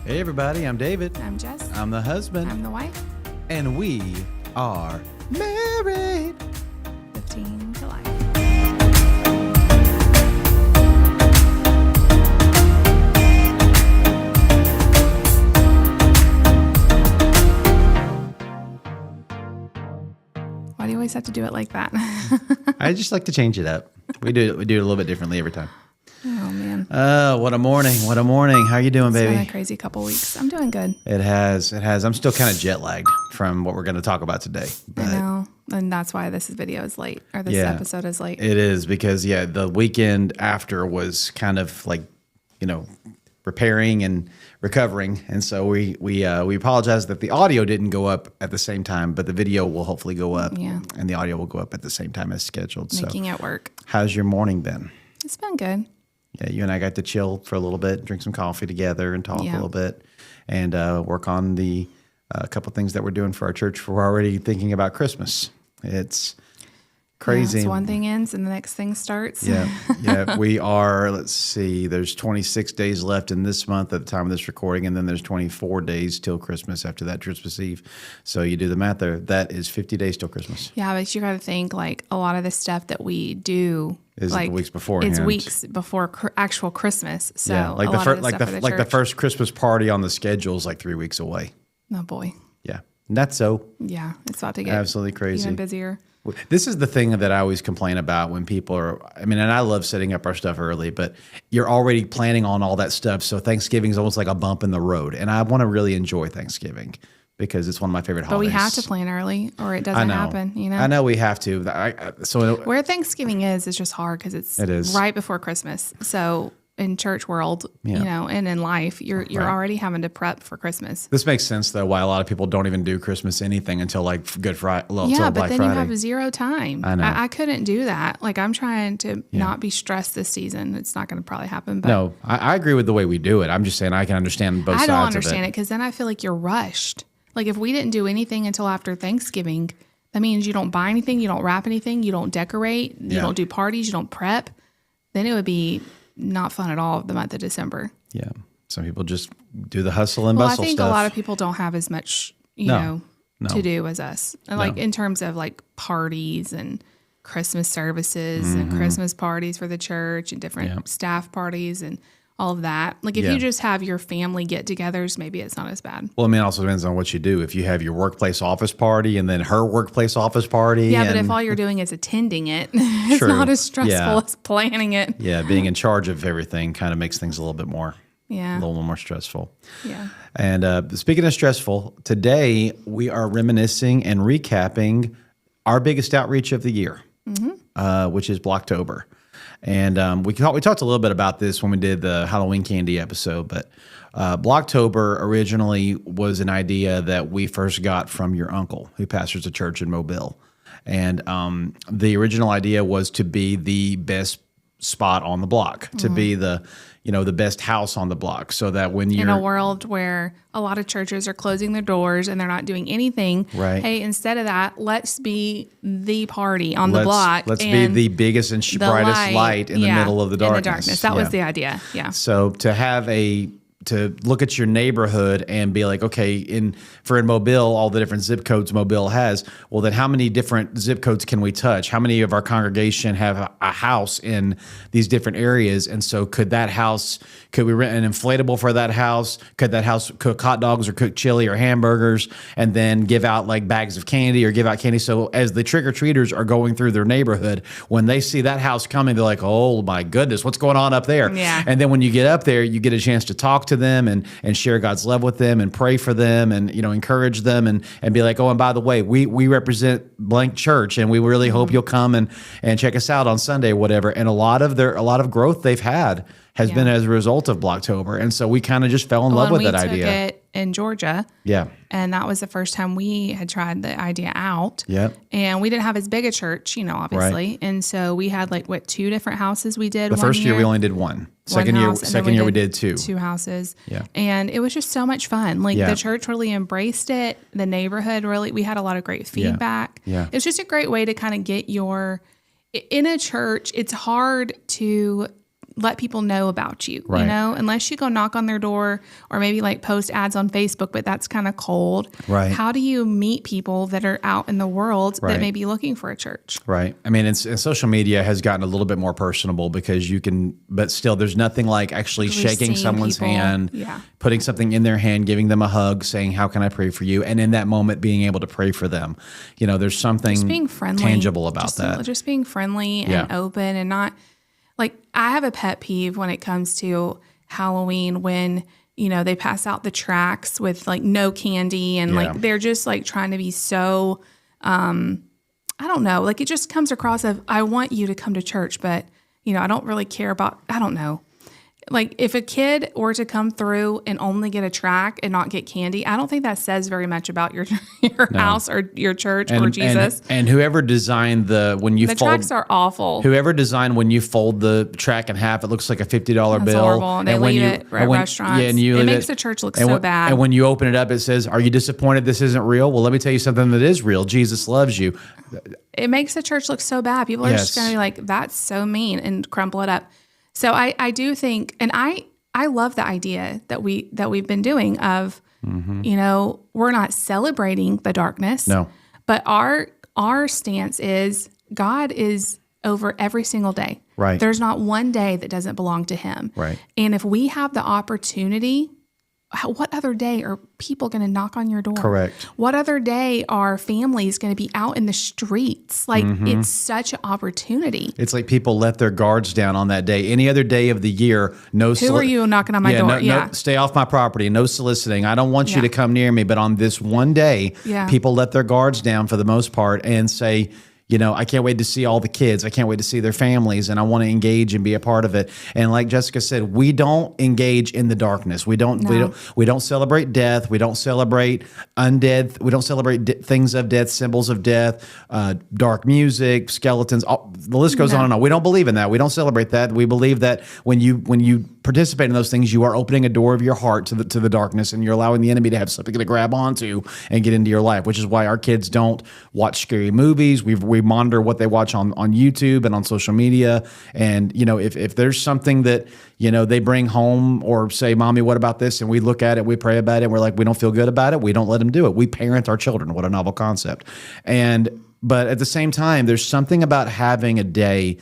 Hey everybody, I'm David. I'm Jess. I'm the husband. I'm the wife. And we are married. 15 to life. Why do you always have to do it like that? I just like to change it up. We do it a little bit differently every time. Oh, man. What a morning. What a morning. How you doing, It's baby? been a crazy couple weeks. I'm doing good. It has. I'm still kind of jet lagged from what we're going to talk about today. I know. And that's why this video is late, or this episode is late. It is because, the weekend after was kind of like, repairing and recovering. And so we apologize that the audio didn't go up at the same time, but the video will hopefully go up. Yeah. And the audio will go up at the same time as scheduled. Making it work. How's your morning been? It's been good. Yeah, you and I got to chill for a little bit, drink some coffee together and talk a little bit and work on the couple things that we're doing for our church. We're already thinking about Christmas. It's crazy. Yeah, one thing ends and the next thing starts. Yeah. We are, let's see, there's 26 days left in this month at the time of this recording, and then there's 24 days till Christmas after that, Christmas Eve. So you do the math there. That is 50 days till Christmas. Yeah, but you got to think like a lot of the stuff that we do is like weeks beforehand. It's weeks before actual Christmas. So yeah, like the first Christmas party on the schedule is like 3 weeks away. Oh boy. Yeah. That's so. Yeah, it's about to get absolutely crazy. Even busier. This is the thing that I always complain about when people are, and I love setting up our stuff early, but you're already planning on all that stuff. So Thanksgiving is almost like a bump in the road. And I want to really enjoy Thanksgiving because it's one of my favorite holidays. But we have to plan early or it doesn't happen, I know we have to. Where Thanksgiving is just hard because it is right before Christmas. So in church world, and in life, you're already having to prep for Christmas. This makes sense though. Why a lot of people don't even do Christmas anything until like Good Friday. Yeah, but then Friday. You have zero time. I know. I couldn't do that. Like I'm trying to not be stressed this season. It's not going to probably happen. But no, I agree with the way we do it. I'm just saying I can understand both sides of it. I don't understand it because then I feel like you're rushed. Like if we didn't do anything until after Thanksgiving, that means you don't buy anything, you don't wrap anything, you don't decorate, you don't do parties, you don't prep. Then it would be not fun at all the month of December. Yeah. Some people just do the hustle and bustle stuff. I think a lot of people don't have as much, to do as us. And like in terms of like parties and Christmas services and Christmas parties for the church and different staff parties and all of that. Like if you just have your family get-togethers, maybe it's not as bad. Well, it also depends on what you do. If you have your workplace office party and then her workplace office party. Yeah, but if all you're doing is attending it, it's not as stressful as planning it. Yeah, being in charge of everything kind of makes things a little bit more, a little more stressful. Yeah. And speaking of stressful, today we are reminiscing and recapping our biggest outreach of the year, which is Blocktober. And we talked a little bit about this when we did the Halloween candy episode, but Blocktober originally was an idea that we first got from your uncle who pastors a church in Mobile. And the original idea was to be the best spot on the block, to be the best house on the block, so that when you're in a world where a lot of churches are closing their doors and they're not doing anything, right? Hey, instead of that, let's be the party on the block. Let's be the biggest and brightest light in the middle of the darkness. That was the idea. Yeah. So to have to look at your neighborhood and be like, okay, in Mobile, all the different zip codes Mobile has, well, then how many different zip codes can we touch? How many of our congregation have a house in these different areas? And so could we rent an inflatable for that house? Could that house cook hot dogs or cook chili or hamburgers and then give out like bags of candy or give out candy? So as the trick-or-treaters are going through their neighborhood, when they see that house coming, they're like, oh my goodness, what's going on up there? Yeah. And then when you get up there, you get a chance to talk to them and share God's love with them and pray for them and encourage them and be like, oh, and by the way, we represent blank church and we really hope you'll come and check us out on Sunday, whatever. And a lot of growth they've had has been as a result of Blocktober. And so we kind of just fell in love with that idea. We took it in Georgia. Yeah. And that was the first time we had tried the idea out. Yep. And we didn't have as big a church, obviously. Right. And so we had 2 different houses we did. The first year we only did one. Second year we did 2. 2 houses. Yeah. And it was just so much fun. The church really embraced it. The neighborhood we had a lot of great feedback. Yeah. It was just a great way to kind of get in a church, it's hard to let people know about you, Right. you know, unless you go knock on their door or maybe like post ads on Facebook, but that's kind of cold. Right. How do you meet people that are out in the world Right. that may be looking for a church? Right. I mean, and social media has gotten a little bit more personable because you can, but still, there's nothing like actually Really shaking seeing someone's people. hand, Yeah. putting something in their hand, giving them a hug, saying, "How can I pray for you?" And in that moment, being able to pray for them. You know, there's something Being friendly, tangible about that. Just being friendly and Yeah. open and not like, I have a pet peeve when it comes to Halloween when, you know, they pass out the tracts with like no candy and Yeah. like they're just like trying to be so, I don't know, like it just comes across of, I want you to come to church, but, you know, I don't really care about, I don't know. Like if a kid were to come through and only get a tract and not get candy, I don't think that says very much about your house or your church or Jesus. And whoever designed when you The fold, tracts are awful. whoever designed when you fold the track in half, it looks like a $50 That's bill. horrible. And they when leave you, it at and when- restaurants. Yeah, and you It leave makes the church look and so when- bad. And when you open it up, it says, "Are you disappointed this isn't real?" Well, let me tell you something that is real. Jesus loves you. It makes the church look so bad. People are Yes. just going to be like, "That's so mean," and crumple it up. So I do think, and I love the idea that we've been doing of, you know, we're not celebrating the darkness. No. But our stance is God is over every single day. Right. There's not one day that doesn't belong to him. Right. And if we have the opportunity, what other day are people going to knock on your door? Correct. What other day are families going to be out in the streets? Like it's such an opportunity. It's like people let their guards down on that day. Any other day of the year, no. Who are you knocking on my door? No, stay off my property. No soliciting. I don't want you Yeah. to come near me. But on this one day, Yeah. people let their guards down for the most part and say, you know, I can't wait to see all the kids. I can't wait to see their families, and I want to engage and be a part of it. And like Jessica said, we don't engage in the darkness. We don't. We don't celebrate death. We don't celebrate undead. We don't celebrate things of death, symbols of death, dark music, skeletons. The list goes on and on. We don't believe in that. We don't celebrate that. We believe that when you participate in those things, you are opening a door of your heart to the darkness, and you're allowing the enemy to have something to grab onto and get into your life. Which is why our kids don't watch scary movies. We monitor what they watch on YouTube and on social media. And, you know, if there's something that, you know, they bring home or say, "Mommy, what about this?" And we look at it, we pray about it, and we're like, we don't feel good about it. We don't let them do it. We parent our children. What a novel concept. But at the same time, there's something about having a day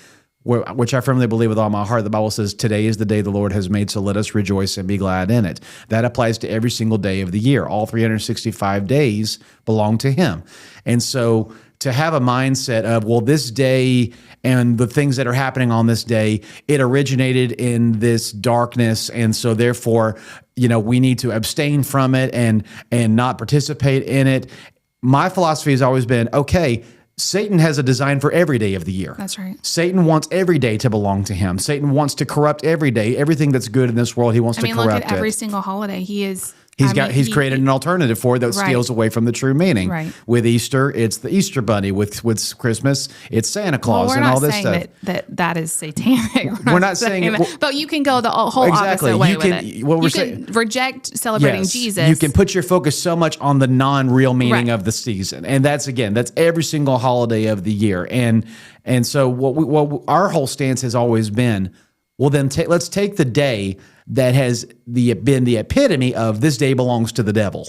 which I firmly believe with all my heart. The Bible says, "Today is the day the Lord has made, so let us rejoice and be glad in it." That applies to every single day of the year. All 365 days belong to him. And so to have a mindset of, well, this day and the things that are happening on this day, it originated in this darkness, and so therefore, you know, we need to abstain from it and not participate in it. My philosophy has always been, okay, Satan has a design for every day of the year. That's right. Satan wants every day to belong to him. Satan wants to corrupt every day. Everything that's good in this world, he wants to corrupt it. Look at every single holiday. He's created an alternative for it that steals away from the true meaning. Right. With Easter, it's the Easter Bunny. With Christmas, it's Santa Claus and all this stuff. We're not saying that is satanic. We're not saying it, but you can go the whole exactly. opposite way You can, with it. what we're you saying, can reject celebrating yes, Jesus. You can put your focus so much on the non-real meaning Right. of the season, and that's every single holiday of the year. And so what our whole stance has always been, well, then let's take the day that has been the epitome of this day belongs to the devil,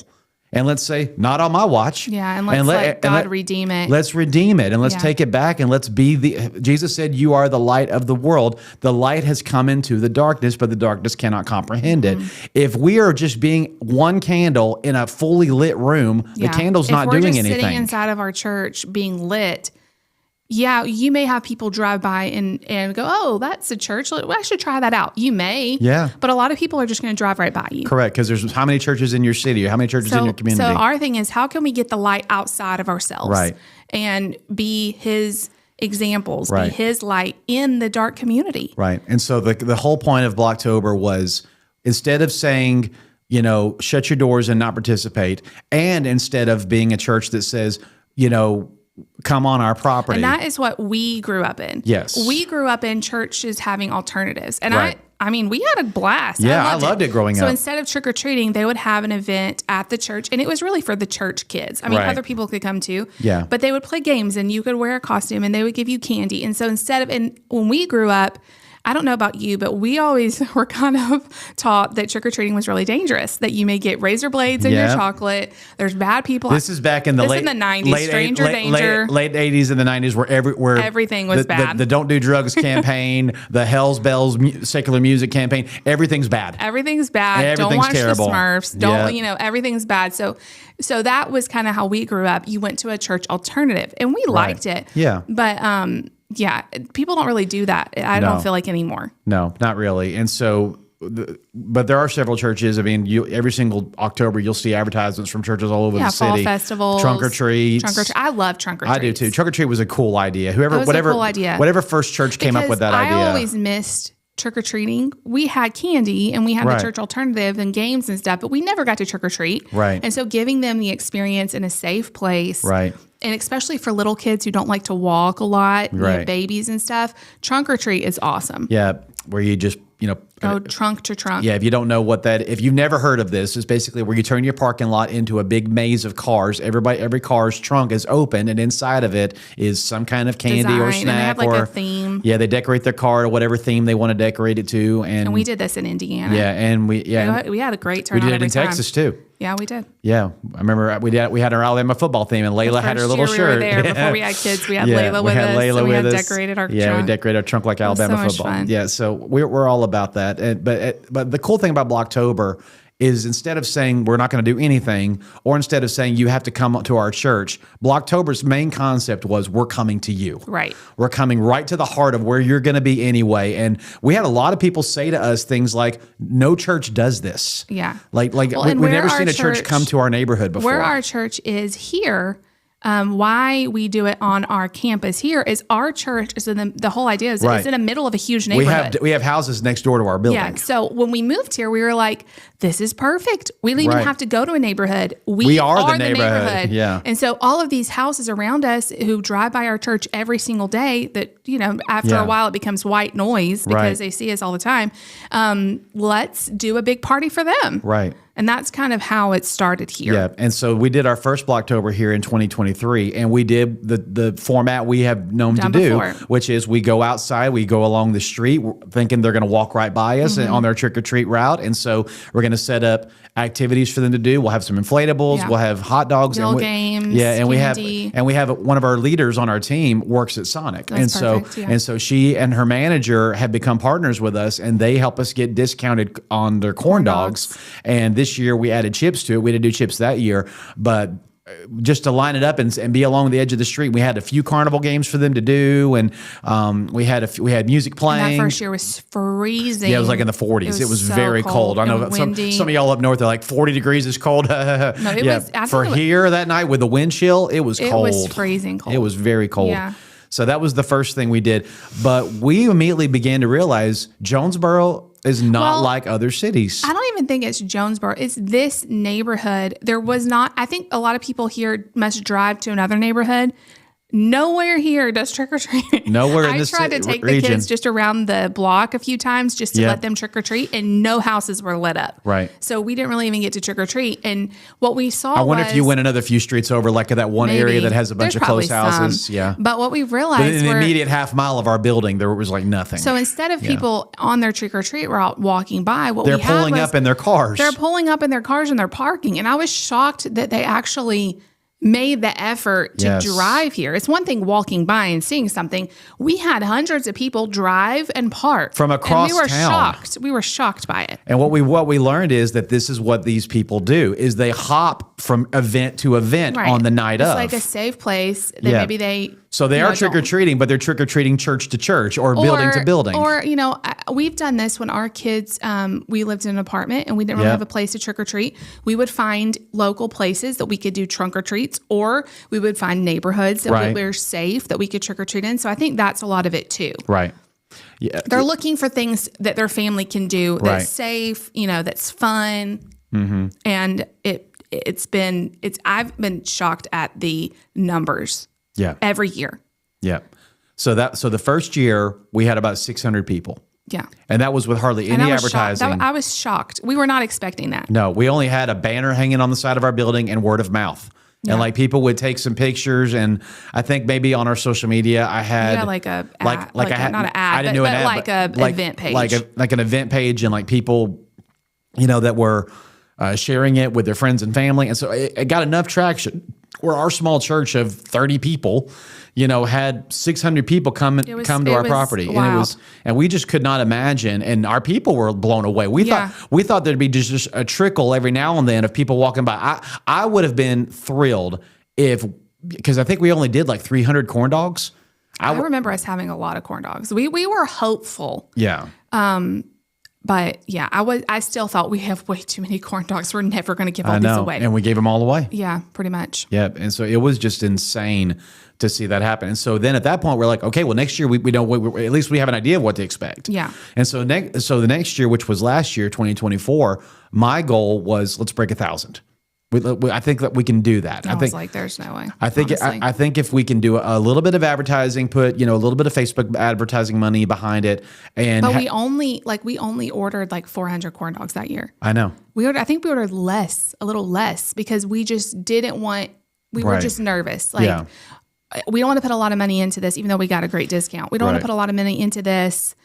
and let's say, not on my watch. Yeah, and let's let God redeem it. Let's redeem it, and let's take it back, and let's be Jesus said, "You are the light of the world." The light has come into the darkness, but the darkness cannot comprehend it. If we are just being one candle in a fully lit room, the candle's not doing anything. If we're just sitting inside of our church being lit, yeah, you may have people drive by and go, "Oh, that's a church. I should try that out." You may. Yeah. But a lot of people are just going to drive right by you. Correct, because there's how many churches in your city or how many churches in your community? So our thing is, how can we get the light outside of ourselves? Right. And be his examples, Right. be his light in the dark community. Right. And so the whole point of Blocktober was, instead of saying, you know, shut your doors and not participate, and instead of being a church that says, you know, come on our property. And that is what we grew up in. Yes. We grew up in churches having alternatives. And Right. I mean, we had a blast. Yeah, I loved it growing up. So instead of trick-or-treating, they would have an event at the church, and it was really for the church kids. I mean, Right. other people could come too. Yeah. But they would play games, and you could wear a costume, and they would give you candy. And so when we grew up, I don't know about you, but we always were kind of taught that trick-or-treating was really dangerous, that you may get razor blades in your chocolate. There's bad people. This is back in the late 90s, stranger danger. Late 80s and the 90s where everything was bad. The Don't Do Drugs campaign, the Hell's Bells secular music campaign, everything's bad. Everything's bad. Don't watch terrible. the Smurfs. Don't, everything's bad. So that was kind of how we grew up. You went to a church alternative and we liked it. Yeah. But, people don't really do that. I don't feel like anymore. No, not really. And so, but there are several churches. I mean, every single October, you'll see advertisements from churches all over the city. Fall festivals. Trunk or treats. I love trunk or treats. I do too. Trunk or treat was a cool idea. Whatever first church came up with that idea. I always missed trick-or-treating. We had candy and we had the church alternative and games and stuff, but we never got to trick-or-treat. Right. And so giving them the experience in a safe place. Right. And especially for little kids who don't like to walk a lot, babies and stuff, trunk or treat is awesome. Yeah, where you just, go trunk to trunk. Yeah, if you don't know if you've never heard of this, it's basically where you turn your parking lot into a big maze of cars. Every car's trunk is open, and inside of it is some kind of candy or snack. And they have a theme. Yeah, they decorate their car to whatever theme they want to decorate it to. And we did this in Indiana. Yeah, and we had a great turnout. We did it in Texas too. Yeah, we did. Yeah, I remember we had our Alabama football theme, and Layla had her little shirt. We were there before we had kids. We had Layla with us. We had decorated our trunk. Yeah, we decorated our trunk like Alabama football. Fun. Yeah, so we're all about that. But the cool thing about Blocktober is instead of saying we're not going to do anything, or instead of saying you have to come to our church, Blocktober's main concept was we're coming to you. Right. We're coming right to the heart of where you're going to be anyway. And we had a lot of people say to us things like, no church does this. Yeah. We've never seen a church come to our neighborhood before. Where our church is here, why we do it on our campus here is our church is the whole idea is it's in the middle of a huge neighborhood. We have houses next door to our building. Yeah. So when we moved here, we were like, this is perfect. We don't even have to go to a neighborhood. We are the neighborhood. Yeah. And so all of these houses around us who drive by our church every single day that, after a while it becomes white noise because they see us all the time. Let's do a big party for them. Right. And that's kind of how it started here. Yeah, and so we did our first Blocktober here in 2023, and we did the format we have known to do, which is we go outside, we go along the street, thinking they're going to walk right by us on their trick-or-treat route, and so we're going to set up activities for them to do. We'll have some inflatables, we'll have hot dogs, games, and candy. we have one of our leaders on our team works at Sonic, and so she and her manager have become partners with us, and they help us get discounted on their corn dogs. And this year we added chips to it. We didn't do chips that year, but just to line it up and be along the edge of the street, we had a few carnival games for them to do, and we had music playing. And that first year was freezing. Yeah, it was like in the 40s. It was so very cold. I know some of y'all up north are like 40 degrees is cold. Here that night with the wind chill, it was cold. It was freezing cold. It was very cold. Yeah. So that was the first thing we did, but we immediately began to realize Jonesboro is not like other cities. I don't even think it's Jonesboro. It's this neighborhood. I think a lot of people here must drive to another neighborhood. Nowhere here does trick-or-treat. Nowhere in this I tried to take the kids just around the block a few times just to let them trick-or-treat, and no houses were lit up. Right. So we didn't really even get to trick-or-treat. And what we saw I wonder if you went another few streets over, like that one area that has a bunch of closed houses. Yeah. But what we realized in the immediate half mile of our building, there was like nothing. So instead of people on their trick-or-treat route walking by, they're pulling up in their cars. They're pulling up in their cars and they're parking. And I was shocked that they actually made the effort to drive here. It's one thing walking by and seeing something. We had hundreds of people drive and park from across town. Shocked. We were shocked by it. And what we learned is that this is what these people do: is they hop from event to event on the night of. It's like a safe place that maybe they. So they are trick-or-treating, but they're trick-or-treating church to church or building to building. Or, we've done this when our kids, we lived in an apartment and we didn't really have a place to trick-or-treat. We would find local places that we could do trunk-or-treats, or we would find neighborhoods that were safe that we could trick-or-treat in. So I think that's a lot of it too. Right. Yeah. They're looking for things that their family can do that's safe, that's fun. Mm-hmm. And I've been shocked at the numbers. Yeah. Every year. Yeah. So the first year we had about 600 people. Yeah. And that was with hardly any advertising. I was shocked. We were not expecting that. No, we only had a banner hanging on the side of our building and word of mouth. And like people would take some pictures, and I think maybe on our social media I had like a like I had not an ad, I didn't do an ad, like a event page, like an event page, and like people, that were sharing it with their friends and family, and so it got enough traction where our small church of 30 people, had 600 people come to our property. Wow. And we just could not imagine. And our people were blown away. We thought there'd be just a trickle every now and then of people walking by. I would have been thrilled because I think we only did like 300 corn dogs. I remember us having a lot of corn dogs. We were hopeful. Yeah. But yeah, I still thought we have way too many corn dogs. We're never going to give all these away. And we gave them all away. Yeah, pretty much. Yeah. And so it was just insane to see that happen. And so then at that point, we're like, okay, well, next year we know, at least we have an idea of what to expect. Yeah. And so the next year, which was last year, 2024, my goal was let's break 1,000. I think that we can do that. I was like, there's no way. I think if we can do a little bit of advertising, put a little bit of Facebook advertising money behind it, but we only ordered like 400 corn dogs that year. I know. I think we ordered a little less, because we just didn't want. We were just nervous. Like, we don't want to put a lot of money into this, even though we got a great discount. We don't want to put a lot of money into this.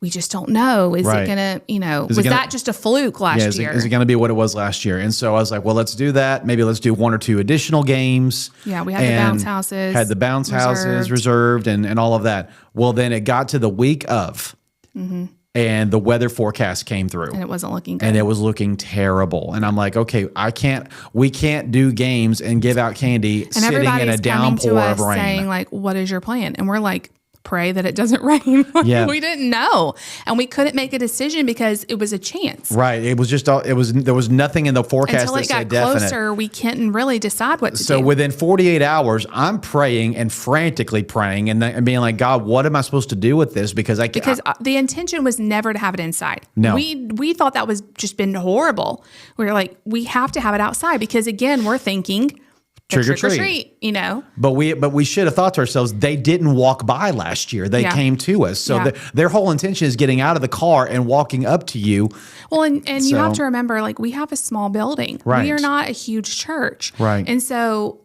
We just don't know. Is it going to, was that just a fluke last year? Is it going to be what it was last year? And so I was like, well, let's do that. Maybe let's do 1 or 2 additional games. Yeah, we had the bounce houses. Had the bounce houses reserved and all of that. Well, then it got to the week of, and the weather forecast came through. And it wasn't looking good. And it was looking terrible. And I'm like, okay, we can't do games and give out candy and sitting in a downpour of rain. Saying like, what is your plan? And we're like, pray that it doesn't rain. We didn't know, and we couldn't make a decision because it was a chance. Right. It was just there was nothing in the forecast until that it got said definite. Closer. We couldn't really decide what to do. So within 48 hours, I'm praying and frantically praying and being like, God, what am I supposed to do with this? Because the intention was never to have it inside. No, we thought that was just been horrible. We were like, we have to have it outside because again, we're thinking. Trick or treat, But we should have thought to ourselves, they didn't walk by last year. They came to us. So their whole intention is getting out of the car and walking up to you. Well, and you have to remember, like, we have a small building. Right. We are not a huge church. Right. And so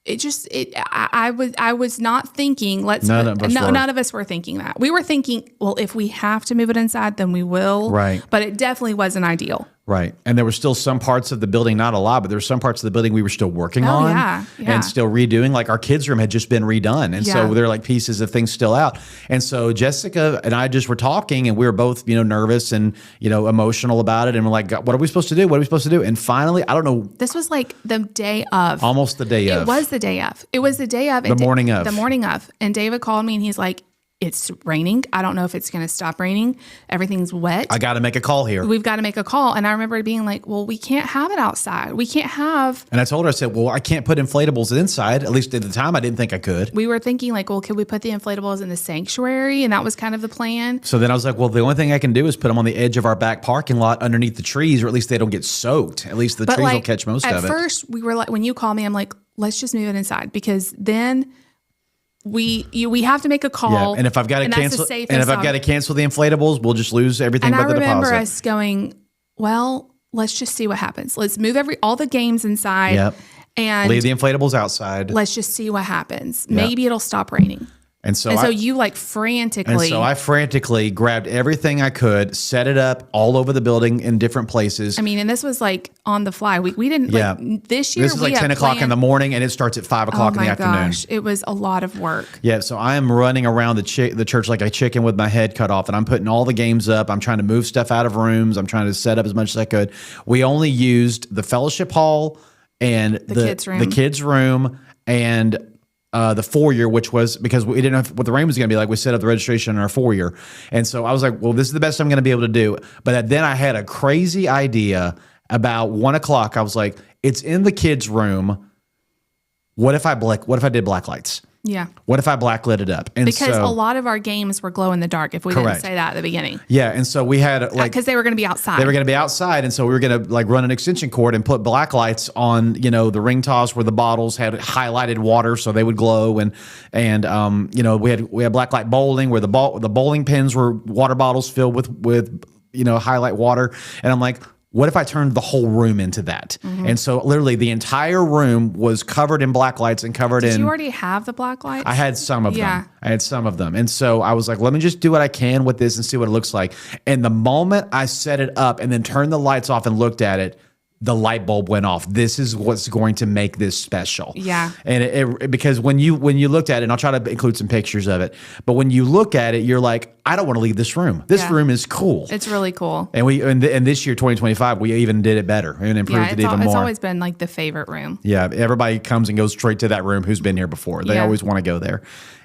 I was not thinking, none of us were thinking that. We were thinking, well, if we have to move it inside, then we will. Right. But it definitely wasn't ideal. Right. And there were still some parts of the building, not a lot, but there were some parts of the building we were still working on and still redoing. Like our kids' room had just been redone. And so there are like pieces of things still out. And so Jessica and I just were talking and we were both, nervous and, emotional about it. And we're like, what are we supposed to do? What are we supposed to do? And finally, I don't know. This was like the day of. Almost the day of. It was the day of. It was the day of. The morning of. The morning of. And David called me and he's like, it's raining. I don't know if it's going to stop raining. Everything's wet. I got to make a call here. We've got to make a call. And I remember being like, well, we can't have it outside. We can't have. And I told her, I said, well, I can't put inflatables inside. At least at the time, I didn't think I could. We were thinking like, well, could we put the inflatables in the sanctuary? And that was kind of the plan. So then I was like, well, the only thing I can do is put them on the edge of our back parking lot underneath the trees, or at least they don't get soaked. At least the trees will catch most of it. At first, we were like, when you called me, I'm like, let's just move it inside because then we have to make a call. Yeah, and if I've got to cancel, the inflatables, we'll just lose everything but the deposit. And I remember us going, well, let's just see what happens. Let's move all the games inside. Yep. And leave the inflatables outside. Let's just see what happens. Yep. Maybe it'll stop raining. And so you like frantically. And so I frantically grabbed everything I could, set it up all over the building in different places. I mean, and this was like on the fly. We didn't like this year. This is like 10 o'clock in the morning and it starts at 5 o'clock in the afternoon. Gosh, it was a lot of work. Yeah. So I am running around the church like a chicken with my head cut off and I'm putting all the games up. I'm trying to move stuff out of rooms. I'm trying to set up as much as I could. We only used the fellowship hall and the kids' room and the foyer, which was because we didn't know what the rain was going to be like. We set up the registration in our foyer. And so I was like, well, this is the best I'm going to be able to do. But then I had a crazy idea about 1 o'clock. I was like, it's in the kids' room. What if I did black lights? Yeah. What if I blacklit it up? And because a lot of our games were glow in the dark if we didn't say that at the beginning. Yeah. And so we had because they were going to be outside. They were going to be outside. And so we were going to like run an extension cord and put black lights on, the ring toss where the bottles had highlighted water so they would glow. And we had black light bowling where the bowling pins were water bottles filled with highlight water. And I'm like, What if I turned the whole room into that? And so literally the entire room was covered in black lights and covered in. Did you already have the black lights? I had some of them. I had some of them. And so I was like, let me just do what I can with this and see what it looks like. And the moment I set it up and then turned the lights off and looked at it, the light bulb went off. This is what's going to make this special. Yeah. And it because when you looked at it, and I'll try to include some pictures of it, but when you look at it, you're like, I don't want to leave this room. This room is cool. It's really cool. And this year, 2025, we even did it better and improved it even more. It's always been like the favorite room. Yeah. Everybody comes and goes straight to that room who's been here before. They always want to go there.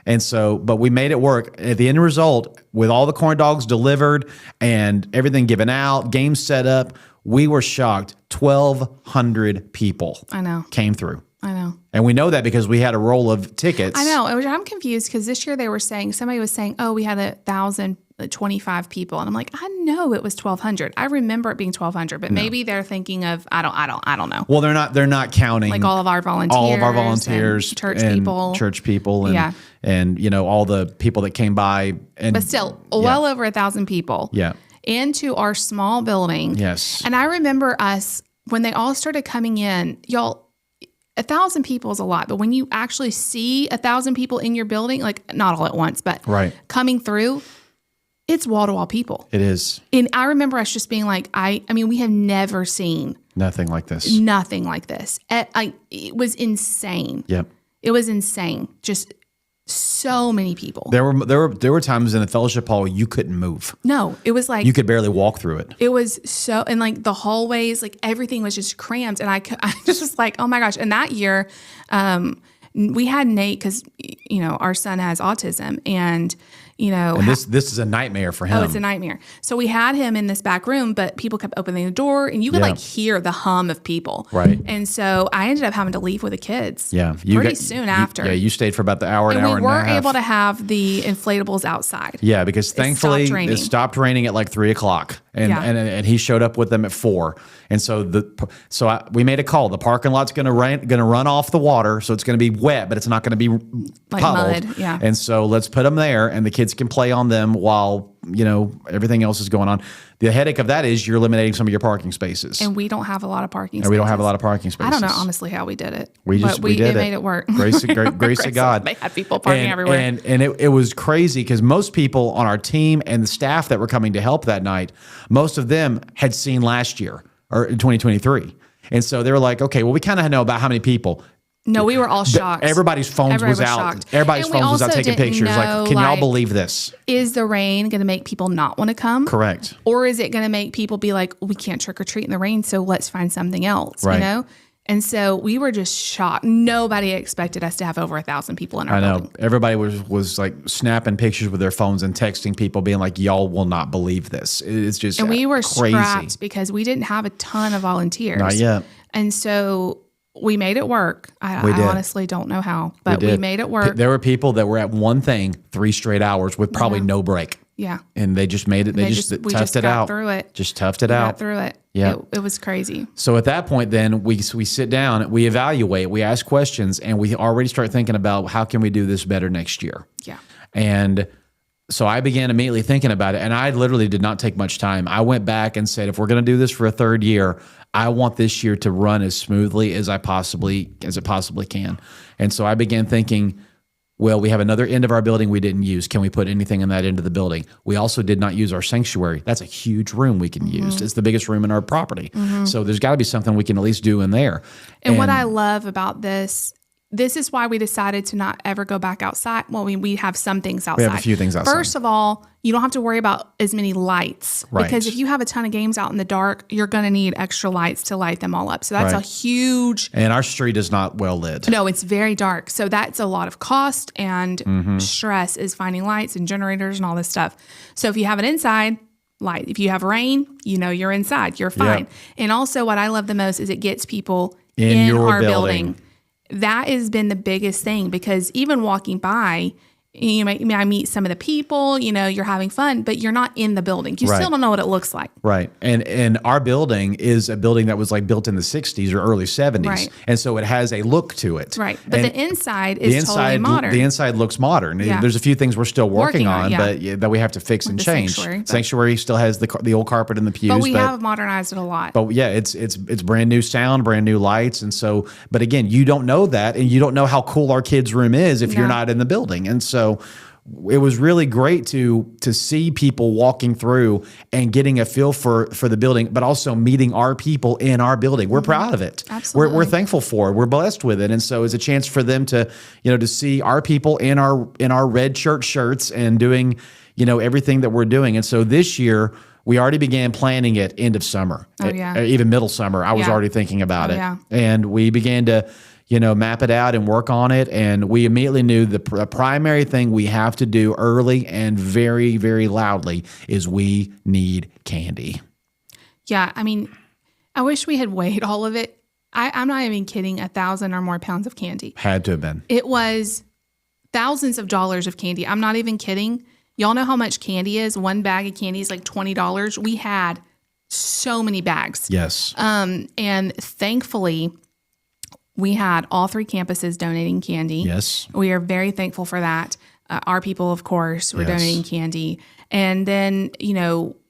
And so, but we made it work. At the end result, with all the corn dogs delivered and everything given out, games set up, we were shocked. 1,200 people came through. I know. And we know that because we had a roll of tickets. I know. I'm confused because this year they were saying, somebody was saying, oh, we had 1,025 people. And I'm like, I know it was 1,200. I remember it being 1,200, but maybe they're thinking of, I don't know. Well, they're not counting like all of our volunteers, church people and you know, all the people that came by. But still, well over 1,000 people. Yeah. Into our small building. Yes. And I remember us, when they all started coming in, y'all, 1,000 people is a lot, but when you actually see 1,000 people in your building, like not all at once, but coming through, it's wall-to-wall people. It is. And I remember us just being like, I mean, we have never seen nothing like this. Nothing like this. It was insane. Yep. It was insane. Just so many people. There were times in the fellowship hall you couldn't move. No, it was like you could barely walk through it. It was so, and like the hallways, like everything was just crammed, and I just was like, oh my gosh! And that year, we had Nate because you know our son has autism, and you know, and this is a nightmare for him. Oh, it's a nightmare. So we had him in this back room, but people kept opening the door, and you could like hear the hum of people. Right. And so I ended up having to leave with the kids. Yeah. Pretty soon after. You stayed for about the hour and a half. We weren't able to have the inflations outside. Yeah, because thankfully it stopped raining at like 3:00, and he showed up with them at 4. And so we made a call. The parking lot's going to run off the water, so it's going to be wet, but it's not going to be like puddled. Mud, yeah. And so let's put them there, and the kids can play on them while you know everything else is going on. The headache of that is you're eliminating some of your parking spaces, and we don't have a lot of parking spaces. And we don't have a lot of parking spaces. I don't know honestly how we did it. We made it work. Grace of God. They had people parking everywhere, and it was crazy because most people on our team and the staff that were coming to help that night, most of them had seen last year or in 2023, and so they were like, okay, well, we kind of know about how many people. No, we were all shocked. Everybody's phones was out. Shocked. Everybody's phones was out taking pictures. Like, can y'all believe this? Is the rain going to make people not want to come? Correct. Or is it going to make people be like, we can't trick or treat in the rain, so let's find something else, right. You know? And so we were just shocked. Nobody expected us to have over 1,000 people in our building. I know. Everybody was like snapping pictures with their phones and texting people being like, y'all will not believe this. It's just And we were crazy. strapped because we didn't have a ton of volunteers. Not yet. And so we made it work. I honestly don't know how, but we made it work. There were people that were at one thing 3 straight hours with probably no break. Yeah. And they just made it. They just toughed it out. Through it. Just toughed it out. Got through it. Yeah. It was crazy. So at that point, then we sit down, we evaluate, we ask questions, and we already start thinking about how can we do this better next year. Yeah. And so I began immediately thinking about it, and I literally did not take much time. I went back and said, if we're going to do this for a third year, I want this year to run as smoothly as it possibly can. And so I began thinking, well, we have another end of our building we didn't use. Can we put anything in that end of the building? We also did not use our sanctuary. That's a huge room we can use. It's the biggest room in our property. So there's got to be something we can at least do in there. And what I love about this is why we decided to not ever go back outside. Well, we have some things outside. We have a few things outside. First of all, you don't have to worry about as many lights. Right. Because if you have a ton of games out in the dark, you're going to need extra lights to light them all up. So that's a huge... And our street is not well lit. No, it's very dark. So that's a lot of cost and stress is finding lights and generators and all this stuff. So if you have it inside... light. If you have rain, you know you're inside. You're fine. Yep. And also what I love the most is it gets people in our building. That has been the biggest thing because even walking by, You might meet some of the people, you're having fun, but you're not in the building. You still don't know what it looks like. Right. And our building is a building that was like built in the 60s or early 70s. Right. And so it has a look to it. Right. But the inside is totally modern. The inside looks modern. Yeah. There's a few things we're still working on, but that we have to fix and change. Sanctuary still has the old carpet in the pews. But we have modernized it a lot. But yeah, it's brand new sound, brand new lights. And so, but again, you don't know that, and you don't know how cool our kids' room is if you're not in the building. And so it was really great to see people walking through and getting a feel for the building, but also meeting our people in our building. We're proud of it. Absolutely. We're thankful for it. We're blessed with it. And so it's a chance for them to, to see our people in our red church shirts and doing, everything that we're doing. And so this year we already began planning it end of summer, even middle summer. I was already thinking about it. Yeah. And we began to map it out and work on it. And we immediately knew the primary thing we have to do early and very, very loudly is we need candy. Yeah. I mean, I wish we had weighed all of it. I'm not even kidding. 1,000 or more pounds of candy. Had to have been. It was thousands of dollars of candy. I'm not even kidding. Y'all know how much candy is? One bag of candy is like $20. We had so many bags. Yes. And thankfully, we had all 3 campuses donating candy. Yes. We are very thankful for that. Our people, of course, were donating candy. And then,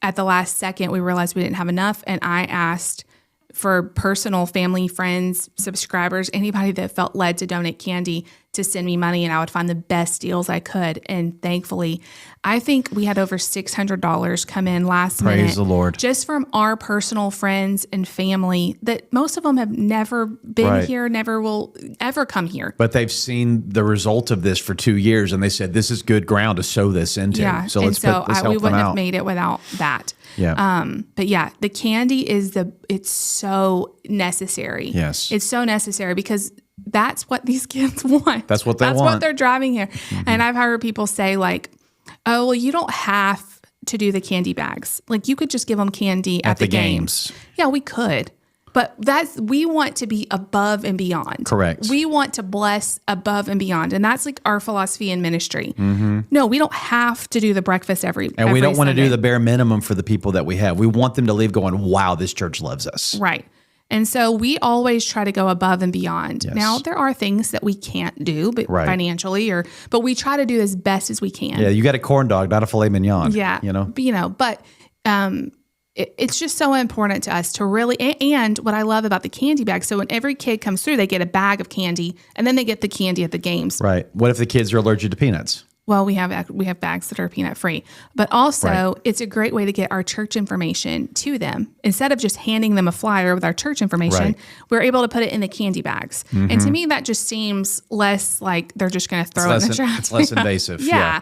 at the last second, we realized we didn't have enough. And I asked for personal family, friends, subscribers, anybody that felt led to donate candy to send me money, and I would find the best deals I could. And thankfully, I think we had over $600 come in last minute. Praise the Lord. Just from our personal friends and family that most of them have never been here, never will ever come here. But they've seen the result of this for 2 years, and they said, this is good ground to sow this into. Yeah. So let's help them out. We wouldn't have made it without that. Yeah. But yeah, the candy it's so necessary. Yes. It's so necessary because that's what these kids want. That's what they want. That's what they're driving here. Mm-hmm. And I've heard people say like, oh, well, you don't have to do the candy bags. Like you could just give them candy at the games. Yeah, we could. But we want to be above and beyond. Correct. We want to bless above and beyond. And that's like our philosophy in ministry. Mm-hmm. No, we don't have to do the breakfast every we don't want to Sunday. do the bare minimum for the people that we have. We want them to leave going, wow, this church loves us. Right. And so we always try to go above and beyond. Yes. Now, there are things that we can't do financially, but we try to do as best as we can. Yeah, you got a corn dog, not a filet mignon. Yeah. But it's just so important to us to really, and what I love about the candy bag, so when every kid comes through, they get a bag of candy, and then they get the candy at the games. Right. What if the kids are allergic to peanuts? Well, we have bags that are peanut free, but also it's a great way to get our church information to them. Instead of just handing them a flyer with our church information, we're able to put it in the candy bags. Mm-hmm. And to me, that just seems less like they're just going to throw it in the trash. It's less invasive. Yeah.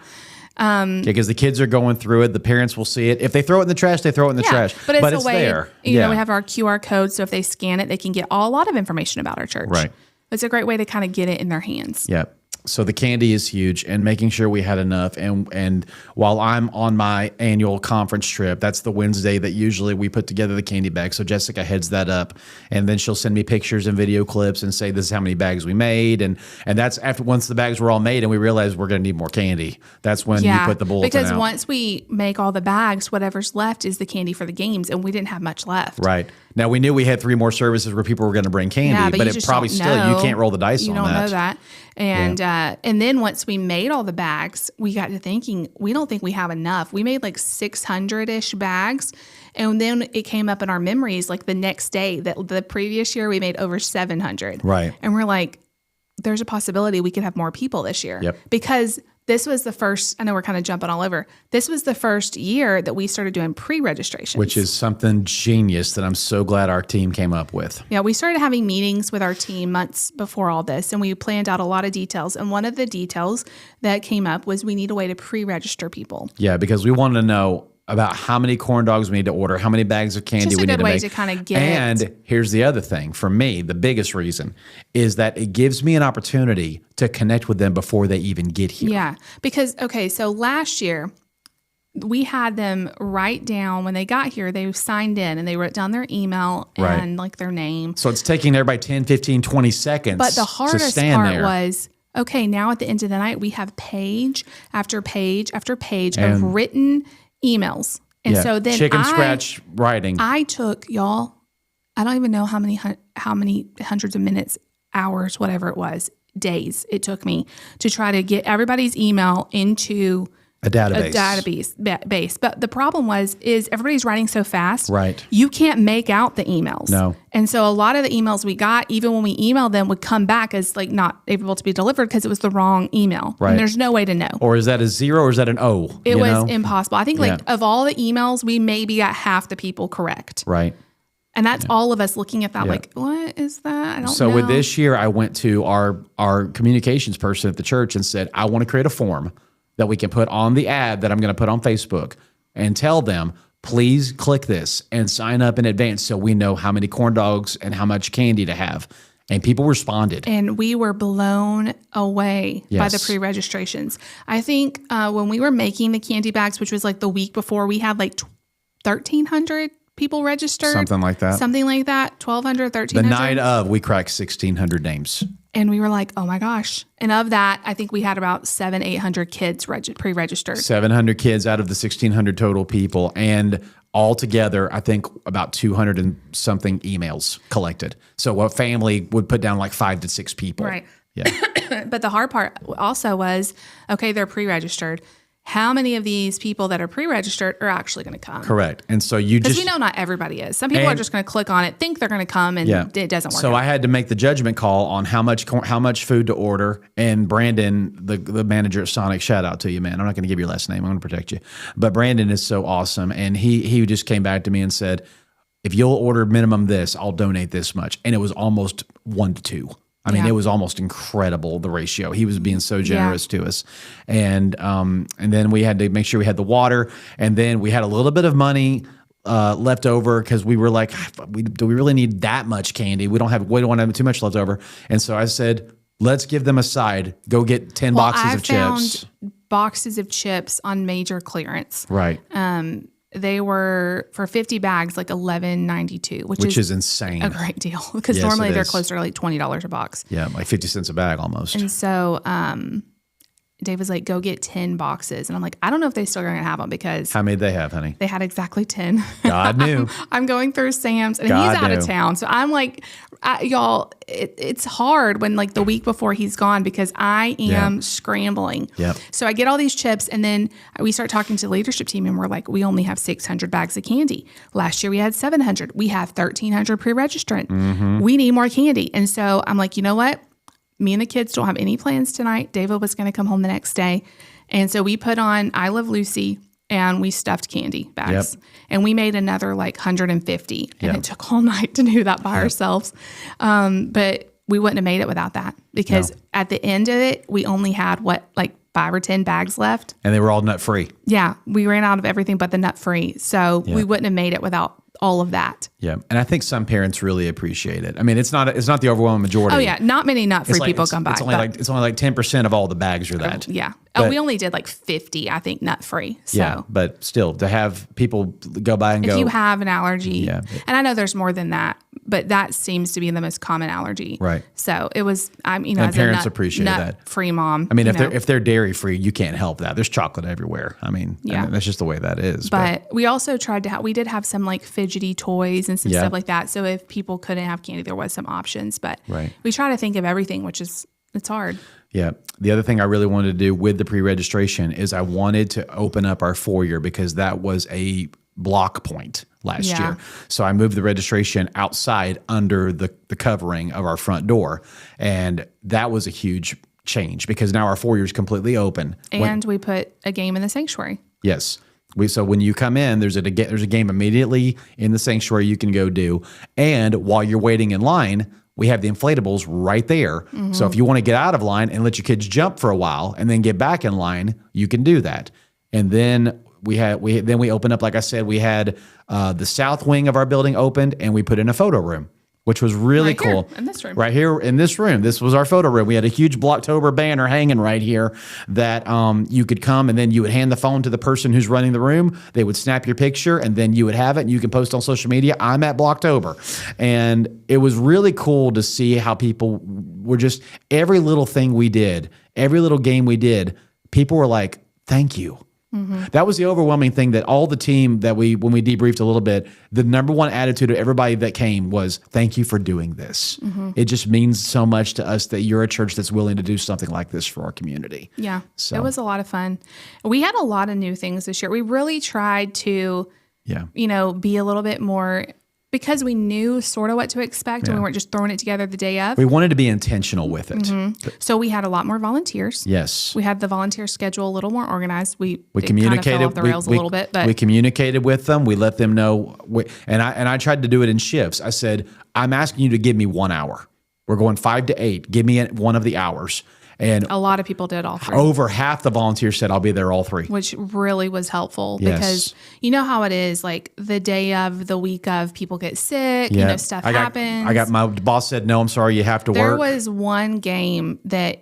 Because the kids are going through it, the parents will see it. If they throw it in the trash, they throw it in the trash. But it's a way, there. We have our QR code, so if they scan it, they can get a lot of information about our church. Right. It's a great way to kind of get it in their hands. Yeah. So the candy is huge, and making sure we had enough. And while I'm on my annual conference trip, that's the Wednesday that usually we put together the candy bag. So Jessica heads that up, and then she'll send me pictures and video clips and say, this is how many bags we made. And that's after once the bags were all made and we realized we're going to need more candy. That's when you put the bulletin because out. Once we make all the bags, whatever's left is the candy for the games, and we didn't have much left. Right. Now, we knew we had 3 more services where people were going to bring candy, but it probably still, you can't roll the dice on that. You don't know that. And then once we made all the bags, we got to thinking, we don't think we have enough. We made like 600-ish bags. And then it came up in our memories like the next day that the previous year we made over 700. Right. And we're like, there's a possibility we could have more people this year. Yep. Because this was the first, I know we're kind of jumping all over. This was the first year that we started doing pre-registrations. Which is something genius that I'm so glad our team came up with. Yeah, we started having meetings with our team months before all this, and we planned out a lot of details. And one of the details that came up was we need a way to pre-register people. Yeah, because we wanted to know about how many corn dogs we need to order, how many bags of candy we need to make. Just a good way to kind of get And here's the other thing. For me, the biggest reason is that it gives me an opportunity to connect with them before they even get here. Yeah, because, so last year, we had them write down when they got here, they signed in and they wrote down their email and like their name. So it's taking everybody 10, 15, 20 seconds But the hardest part was Okay, now at the end of the night, we have page after page after page of written emails. And so then chicken scratch writing. I took, y'all, I don't even know how many hundreds of minutes, hours, whatever it was, days it took me to try to get everybody's email into a database. But the problem is everybody's writing so fast. Right. You can't make out the emails. No. And so a lot of the emails we got, even when we emailed them, would come back as like not able to be delivered because it was the wrong email. Right. And there's no way to know. Or is that a 0 or is that an O? It was impossible. I think of all the emails, we maybe got half the people correct. Right. And that's all of us looking at that like, what is that? I don't know. So with this year, I went to our communications person at the church and said, I want to create a form that we can put on the ad that I'm going to put on Facebook and tell them, please click this and sign up in advance so we know how many corn dogs and how much candy to have. And people responded. And we were blown away by the pre-registrations. I think when we were making the candy bags, which was like the week before, we had like 1,300 people registered. Something like that. 1,200, 1,300. The night of, we cracked 1,600 names. And we were like, oh my gosh. And of that, I think we had about 700-800 kids pre-registered. 700 kids out of the 1,600 total people. And altogether, I think about 200 and something emails collected. So a family would put down like 5 to 6 people. Right. Yeah. But the hard part also was, okay, they're pre-registered. How many of these people that are pre-registered are actually going to come? Correct. And so you just... Because we know not everybody is. Some people are just going to click on it, think they're going to come, and it doesn't work. So I had to make the judgment call on how much food to order. And Brandon, the manager at Sonic, shout out to you, man. I'm not going to give your last name. I'm going to protect you. But Brandon is so awesome. And he just came back to me and said, if you'll order minimum this, I'll donate this much. And it was almost 1 to 2. I mean, it was almost incredible, the ratio. He was being so generous to us. And then we had to make sure we had the water. And then we had a little bit of money left over because we were like, do we really need that much candy? We don't want to have too much left over. And so I said, let's give them a side. Go get 10 boxes of chips. Boxes of chips on major clearance. Right. They were for 50 bags, like $11.92, which is insane. A great deal because normally they're closer to like $20 a box. Yeah, like 50 cents a bag almost. And so Dave was like, go get 10 boxes. And I'm like, I don't know if they still are going to have them because... How many did they have, honey? They had exactly 10. God knew. I'm going through Sam's and he's out of town. So I'm like, y'all, it's hard when like the week before he's gone because I am scrambling. Yep. So I get all these chips and then we start talking to the leadership team and we're like, we only have 600 bags of candy. Last year we had 700. We have 1,300 pre-registrant. Mm-hmm. We need more candy. And so I'm like, you know what? Me and the kids don't have any plans tonight. David was going to come home the next day. And so we put on I Love Lucy and we stuffed candy bags. Yep. And we made another like 150. And it took all night to do that by ourselves. But we wouldn't have made it without that because at the end of it, we only had like 5 or 10 bags left. And they were all nut free. Yeah. We ran out of everything but the nut free. So we wouldn't have made it without all of that. Yeah. And I think some parents really appreciate it. I mean, it's not the overwhelming majority. Oh yeah. Not many nut-free people come by. It's only like 10% of all the bags are that. Yeah. But, we only did like 50, I think, nut-free. So. Yeah. But still, to have people go by and if go. If you have an allergy. Yeah. And I know there's more than that, but that seems to be the most common allergy. Right. So it was, and as parents appreciate that. Nut-free mom. I mean, if they're dairy-free, you can't help that. There's chocolate everywhere. I mean, that's just the way that is. But we also tried to we did have some like fidgety toys and some stuff like that. So if people couldn't have candy, there was some options. But we try to think of everything, which is, it's hard. Yeah. The other thing I really wanted to do with the pre-registration is I wanted to open up our foyer because that was a block point last year. So I moved the registration outside under the covering of our front door. And that was a huge change because now our foyer is completely open. And we put a game in the sanctuary. Yes. So when you come in, there's a game immediately in the sanctuary you can go do. And while you're waiting in line, we have the inflatables right there. Mm-hmm. So if you want to get out of line and let your kids jump for a while and then get back in line, you can do that. And then we opened up, like I said, we had the south wing of our building opened and we put in a photo room, which was really cool. In this room. Right here in this room. This was our photo room. We had a huge Blocktober banner hanging right here that you could come and then you would hand the phone to the person who's running the room. They would snap your picture and then you would have it and you can post on social media, I'm at Blocktober. And it was really cool to see how people were just, every little thing we did, every little game we did, people were like, thank you. Mm-hmm. That was the overwhelming thing that all the team that when we debriefed a little bit, the number one attitude of everybody that came was, thank you for doing this. Mm-hmm. It just means so much to us that you're a church that's willing to do something like this for our community. Yeah. So it was a lot of fun. We had a lot of new things this year. We really tried to, be a little bit more, because we knew sort of what to expect and we weren't just throwing it together the day of. We wanted to be intentional with it. Mm-hmm. So we had a lot more volunteers. Yes. We had the volunteer schedule a little more organized. We communicated, kind of fell off the rails a little bit, but we communicated with them. We let them know, and I tried to do it in shifts. I said, I'm asking you to give me 1 hour. We're going 5 to 8. Give me one of the hours. And a lot of people did all three. Over half the volunteers said, I'll be there all 3. Which really was helpful because you know how it is, like the day of, the week of, people get sick, stuff happens. My boss said, no, I'm sorry, you have to work. There was one game that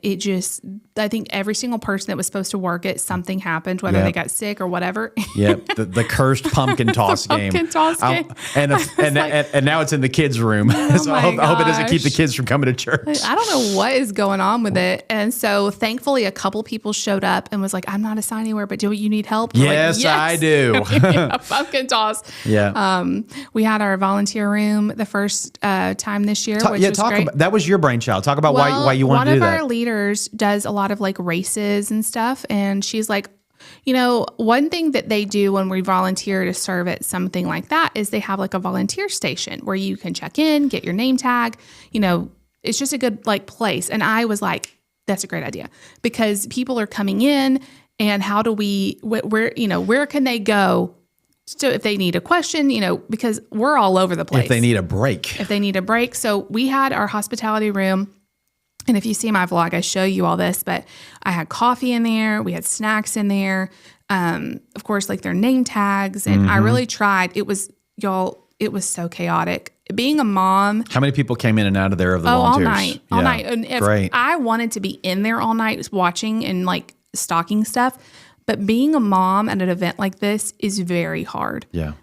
I think every single person that was supposed to work it, something happened, whether they got sick or whatever. Yep, the cursed pumpkin toss game. Pumpkin toss game. And now it's in the kids' room. So I hope it doesn't keep the kids from coming to church. I don't know what is going on with it. And so thankfully a couple people showed up and was like, I'm not assigned anywhere, but do you need help? Yes, I do. A pumpkin toss. Yeah. We had our volunteer room the first time this year, which was great. That was your brainchild. Talk about why you want to do that. One of our leaders does a lot of like races and stuff. And she's like, one thing that they do when we volunteer to serve at something like that is they have like a volunteer station where you can check in, get your name tag. It's just a good place. And I was like, that's a great idea because people are coming in and how do where can they go? So if they need a question, because we're all over the place. If they need a break. So we had our hospitality room. And if you see my vlog, I show you all this, but I had coffee in there. We had snacks in there. Of course, like their name tags. And I really tried. It was so chaotic. Being a mom. How many people came in and out of there of the volunteers? All night. And if I wanted to be in there all night watching and like stocking stuff, but being a mom at an event like this is very hard. Yeah.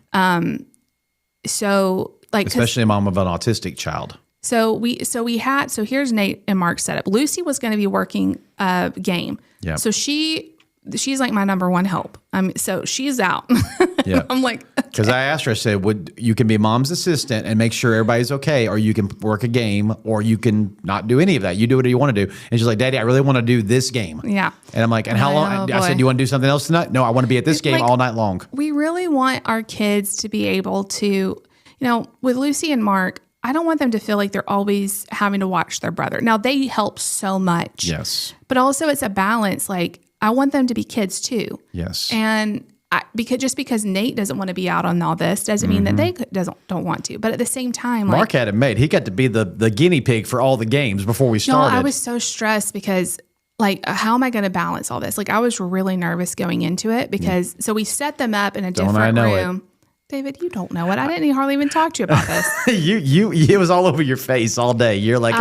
So like, especially a mom of an autistic child. So here's Nate and Mark's setup. Lucy was going to be working a game. Yeah. So she's like my number one help. So she's out. Yeah. I'm like, because I asked her, I said, you can be mom's assistant and make sure everybody's okay, or you can work a game, or you can not do any of that. You do whatever you want to do. And she's like, Daddy, I really want to do this game. Yeah. And I'm like, and how long? I said, do you want to do something else tonight? No, I want to be at this game all night long. We really want our kids to be able to, with Lucy and Mark, I don't want them to feel like they're always having to watch their brother. Now, they help so much. Yes. But also it's a balance. Like, I want them to be kids too. Yes. And because Nate doesn't want to be out on all this doesn't mean that they don't want to. But at the same time, Mark had it made. He got to be the guinea pig for all the games before we started. No, I was so stressed because how am I going to balance all this? Like, I was really nervous going into it because so we set them up in a different room. David, you don't know it. I didn't hardly even talk to you about this. It was all over your face all day. You're like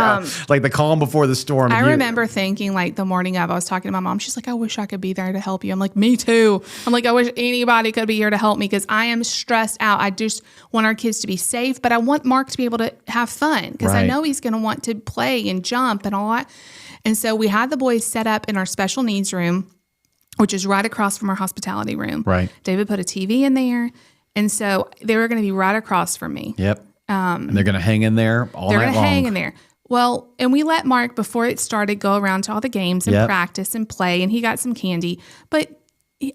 like the calm before the storm. I remember thinking like the morning of, I was talking to my mom. She's like, I wish I could be there to help you. I'm like, me too. I'm like, I wish anybody could be here to help me because I am stressed out. I just want our kids to be safe, but I want Mark to be able to have fun because I know he's going to want to play and jump and all that. And so we had the boys set up in our special needs room, which is right across from our hospitality room. Right. David put a TV in there. And so they were going to be right across from me. Yep. And they're going to hang in there all night long. They're going to hang in there. Well, and we let Mark, before it started, go around to all the games and practice and play. And he got some candy. But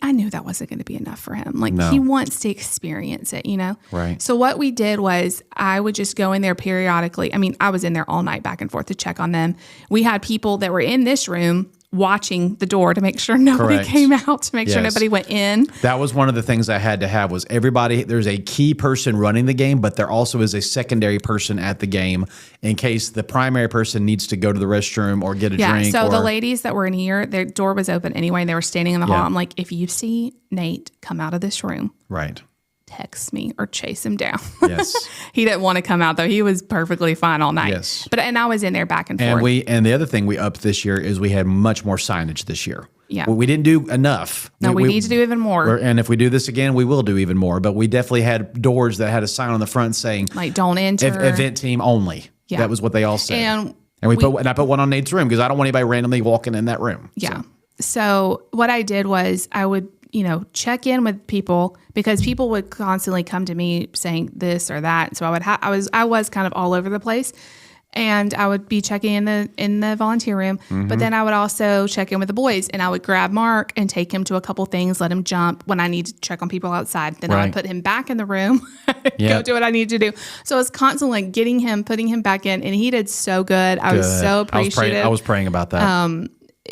I knew that wasn't going to be enough for him. He wants to experience it, Right. So what we did was I would just go in there periodically. I mean, I was in there all night back and forth to check on them. We had people that were in this room watching the door to make sure nobody came out, to make sure nobody went in. That was one of the things I had to have was everybody, there's a key person running the game, but there also is a secondary person at the game in case the primary person needs to go to the restroom or get a drink. So the ladies that were in here, their door was open anyway, and they were standing in the hall. I'm like, if you see Nate come out of this room, right, text me or chase him down. Yes. He didn't want to come out though. He was perfectly fine all night. Yes. And I was in there back and forth. And the other thing we upped this year is we had much more signage this year. Yeah. We didn't do enough. No, we need to do even more. And if we do this again, we will do even more. But we definitely had doors that had a sign on the front saying, like, don't enter. Event team only. Yeah. That was what they all said. And I put one on Nate's room because I don't want anybody randomly walking in that room. Yeah. So what I did was I would, check in with people because people would constantly come to me saying this or that. So I was kind of all over the place. And I would be checking in the volunteer room, but then I would also check in with the boys, and I would grab Mark and take him to a couple things, let him jump when I need to check on people outside. Then I would put him back in the room, go do what I need to do. So I was constantly like putting him back in, and he did so good. I was so appreciative. I was praying about that.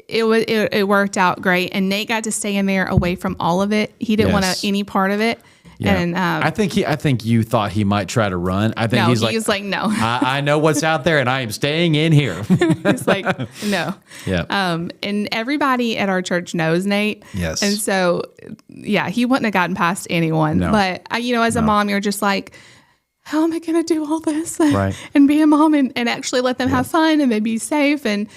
It worked out great, and Nate got to stay in there away from all of it. He didn't want any part of it. Yeah. And I think you thought he might try to run. I think he was like, no. I know what's out there, and I am staying in here. He's like, no. Yeah. And everybody at our church knows Nate. Yes. And so, he wouldn't have gotten past anyone. No. But as a mom, you're just like, how am I going to do all this and be a mom and actually let them have fun and then be safe and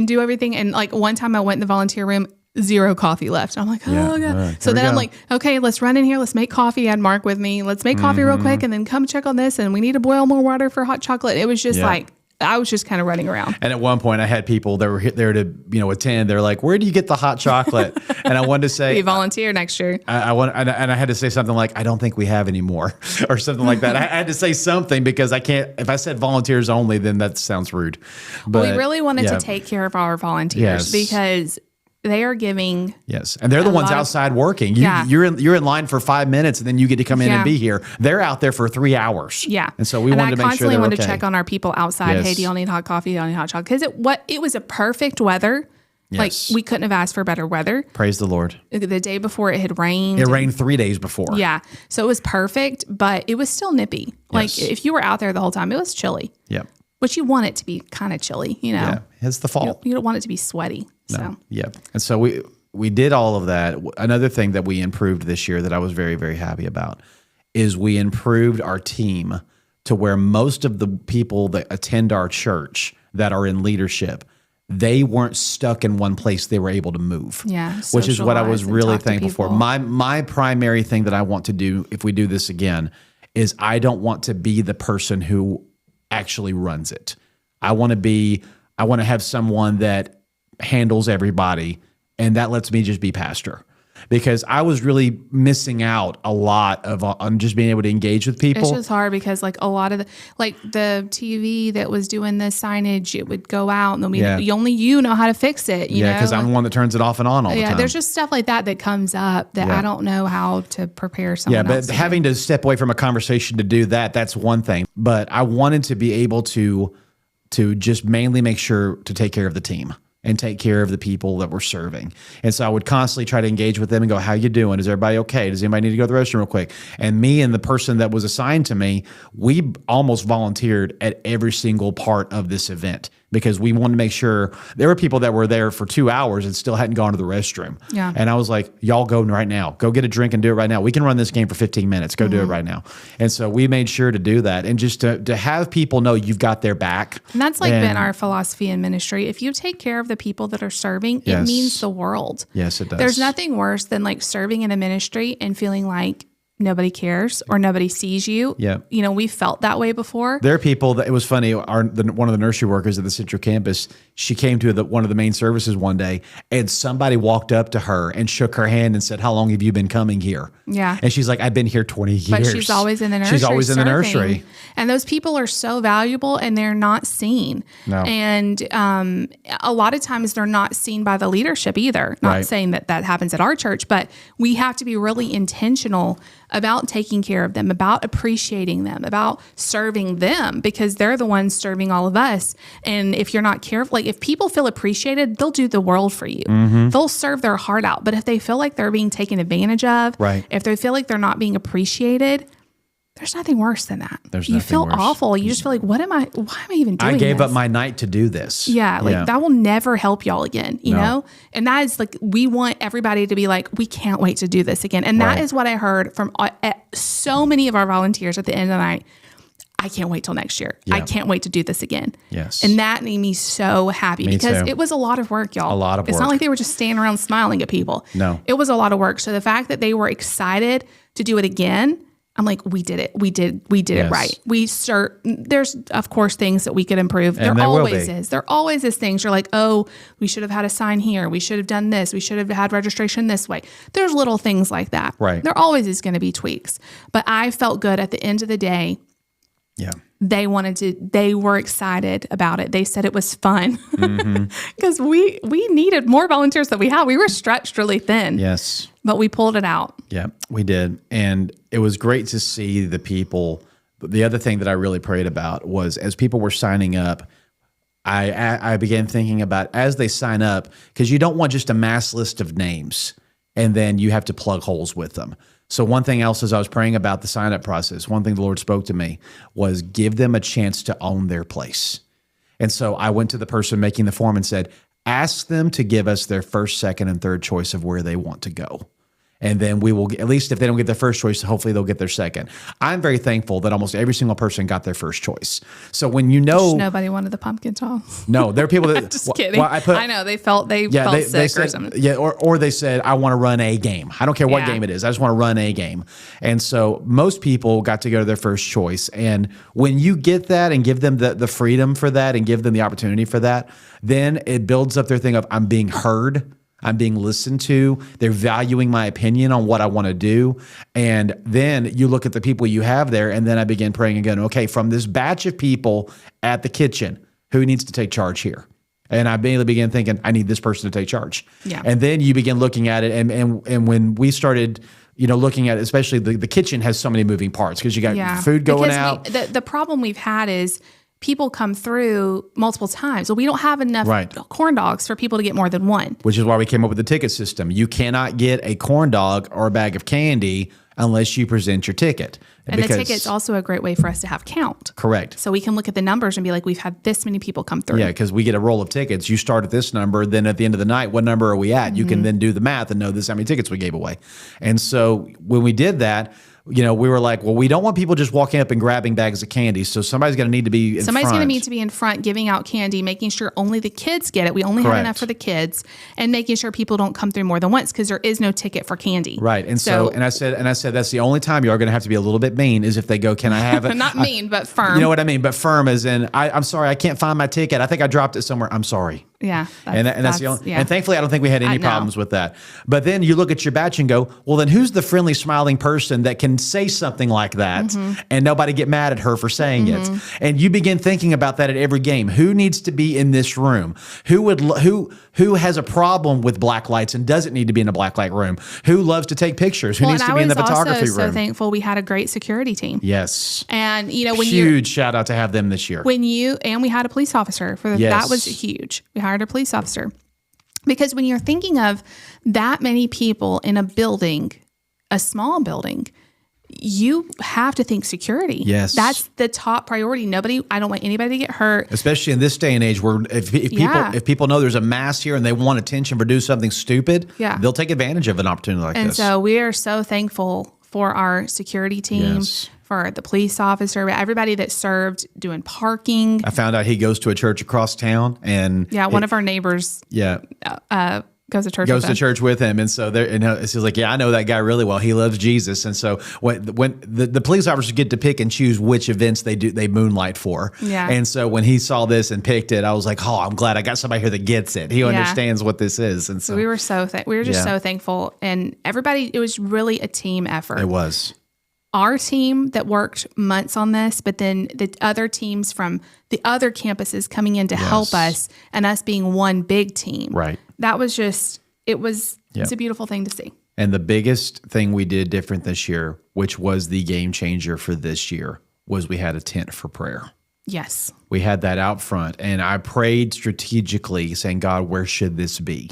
do everything? And like one time I went in the volunteer room, 0 coffee left. I'm like, oh, God. So then I'm like, okay, let's run in here. Let's make coffee. I had Mark with me. Let's make coffee real quick and then come check on this. And we need to boil more water for hot chocolate. It was just like, I was just kind of running around. And at one point I had people that were there to, attend. They're like, where do you get the hot chocolate? And I wanted to say, you volunteer next year. And I had to say something like, I don't think we have any more or something like that. I had to say something because I can't, if I said volunteers only, then that sounds rude. But we really wanted to take care of our volunteers because they are giving. Yes. And they're the ones outside working. You're in line for 5 minutes and then you get to come in and be here. They're out there for 3 hours. Yeah. And so we wanted to make sure they're okay. I constantly wanted to check on our people outside. Yes. Hey, do y'all need hot coffee? Do y'all need hot chocolate? Because it was a perfect weather. Yes. Like we couldn't have asked for better weather. Praise the Lord. The day before it had rained. It rained 3 days before. Yeah. So it was perfect, but it was still nippy. Yes. Like if you were out there the whole time, it was chilly. Yep. But you want it to be kind of chilly, Yeah. It's the fall. You don't want it to be sweaty. No. So. Yeah. And so we did all of that. Another thing that we improved this year that I was very, very happy about is we improved our team to where most of the people that attend our church that are in leadership, they weren't stuck in one place. They were able to move. Yeah. Which is what I was really thankful for. My primary thing that I want to do if we do this again is I don't want to be the person who actually runs it. I want to have someone that handles everybody. And that lets me just be pastor because I was really missing out a lot on just being able to engage with people. It's just hard because like a lot of the TV that was doing the signage, it would go out and then only you know how to fix it. You know, because I'm the one that turns it off and on all the time. Yeah, there's just stuff like that comes up that I don't know how to prepare someone else. Yeah, but having to step away from a conversation to do that's one thing. But I wanted to be able to just mainly make sure to take care of the team and take care of the people that we're serving. And so I would constantly try to engage with them and go, how you doing? Is everybody okay? Does anybody need to go to the restroom real quick? And me and the person that was assigned to me, we almost volunteered at every single part of this event because we wanted to make sure there were people that were there for 2 hours and still hadn't gone to the restroom. Yeah. And I was like, y'all go right now. Go get a drink and do it right now. We can run this game for 15 minutes. Go do it right now. And so we made sure to do that and just to have people know you've got their back. And that's been our philosophy in ministry. If you take care of the people that are serving, it means the world. Yes, it does. There's nothing worse than like serving in a ministry and feeling like nobody cares or nobody sees you. Yeah. We felt that way before. There are people that, it was funny, one of the nursery workers at the Central Campus, she came to one of the main services one day and somebody walked up to her and shook her hand and said, how long have you been coming here? Yeah. And she's like, I've been here 20 years. But she's always in the nursery. She's always in the nursery. And those people are so valuable and they're not seen. No. And a lot of times they're not seen by the leadership either. Not saying that happens at our church, but we have to be really intentional about taking care of them, about appreciating them, about serving them because they're the ones serving all of us. And if you're not careful, like if people feel appreciated, they'll do the world for you. Mm-hmm. They'll serve their heart out. But if they feel like they're being taken advantage of, if they feel like they're not being appreciated, There's nothing worse than that. You feel worse. awful. You just feel like, why am I even doing this? I gave up my night to do this. Yeah. That will never help y'all again, you know? And that is like, we want everybody to be like, we can't wait to do this again. And that is what I heard from so many of our volunteers at the end of the night. I can't wait till next year. I can't wait to do this again. Yes. And that made me so happy because it was a lot of work, y'all. A lot of work. It's not like they were just standing around smiling at people. No. It was a lot of work. So the fact that they were excited to do it again, I'm like, we did it. We did it right. There's of course things that we could improve. There always is. There always is things. You're like, oh, we should have had a sign here. We should have done this. We should have had registration this way. There's little things like that. Right. There always is going to be tweaks. But I felt good at the end of the day. Yeah. They were excited about it. They said it was fun because we needed more volunteers than we had. We were stretched really thin. Yes. But we pulled it out. Yeah, we did. And it was great to see the people. But the other thing that I really prayed about was as people were signing up, I began thinking about as they sign up, because you don't want just a mass list of names and then you have to plug holes with them. So one thing else as I was praying about the sign-up process, one thing the Lord spoke to me was give them a chance to own their place. And so I went to the person making the form and said, ask them to give us their first, second, and third choice of where they want to go. And then we will, at least if they don't get their first choice, hopefully they'll get their second. I'm very thankful that almost every single person got their first choice. So when you know... Just nobody wanted the pumpkin toss. No, there are people that... Just kidding. Well, I know, they felt sick said, or something. Yeah, or they said, I want to run a game. I don't care what game it is. I just want to run a game. And so most people got to go to their first choice. And when you get that and give them the freedom for that and give them the opportunity for that, then it builds up their thing of, I'm being heard. I'm being listened to. They're valuing my opinion on what I want to do. And then you look at the people you have there, and then I begin praying again, okay, from this batch of people at the kitchen, who needs to take charge here? And I immediately began thinking, I need this person to take charge. Yeah. And then you begin looking at it, and when we started looking at it, especially the kitchen has so many moving parts because you got food going out. The problem we've had is people come through multiple times. Well, we don't have enough corn dogs for people to get more than one. Which is why we came up with the ticket system. You cannot get a corn dog or a bag of candy unless you present your ticket. And the ticket's also a great way for us to have count. Correct. So we can look at the numbers and be like, we've had this many people come through. Yeah, because we get a roll of tickets. You start at this number, then at the end of the night, what number are we at? You can then do the math and know this is how many tickets we gave away. And so when we did that, we were like, well, we don't want people just walking up and grabbing bags of candy. So somebody's going to need to be in front. Somebody's going to need to be in front giving out candy, making sure only the kids get it. We only have enough for the kids, and making sure people don't come through more than once because there is no ticket for candy. Right. And so I said that's the only time you are going to have to be a little bit mean is if they go, can I have it? Not mean, but firm. You know what I mean? But firm as in, I'm sorry, I can't find my ticket. I think I dropped it somewhere. I'm sorry. Yeah. That's the only, and thankfully I don't think we had any problems with that. But then you look at your batch and go, well, then who's the friendly, smiling person that can say something like that and nobody get mad at her for saying it? And you begin thinking about that at every game. Who needs to be in this room? Who has a problem with black lights and doesn't need to be in a black light room? Who loves to take pictures? Who needs to be in the photography room? I was also so thankful we had a great security team. Yes. And huge shout out to have them this year. And we had a police officer that was huge. We hired a police officer because when you're thinking of that many people in a building, a small building, you have to think security. Yes. That's the top priority. I don't want anybody to get hurt. Especially in this day and age where if people know there's a mass here and they want attention for doing something stupid, they'll take advantage of an opportunity like this. And so we are so thankful for our security team, for the police officer, everybody that served doing parking. I found out he goes to a church across town, and one of our neighbors goes to church with him. And so he's like, I know that guy really well. He loves Jesus. And so when the police officers get to pick and choose which events they moonlight for. Yeah. And so when he saw this and picked it, I was like, oh, I'm glad I got somebody here that gets it. He understands what this is. And so we were so thankful. And everybody, it was really a team effort. It was. Our team that worked months on this, but then the other teams from the other campuses coming in to help us, and us being one big team. Right. That was it's a beautiful thing to see. And the biggest thing we did different this year, which was the game changer for this year, was we had a tent for prayer. Yes. We had that out front, and I prayed strategically saying, God, where should this be?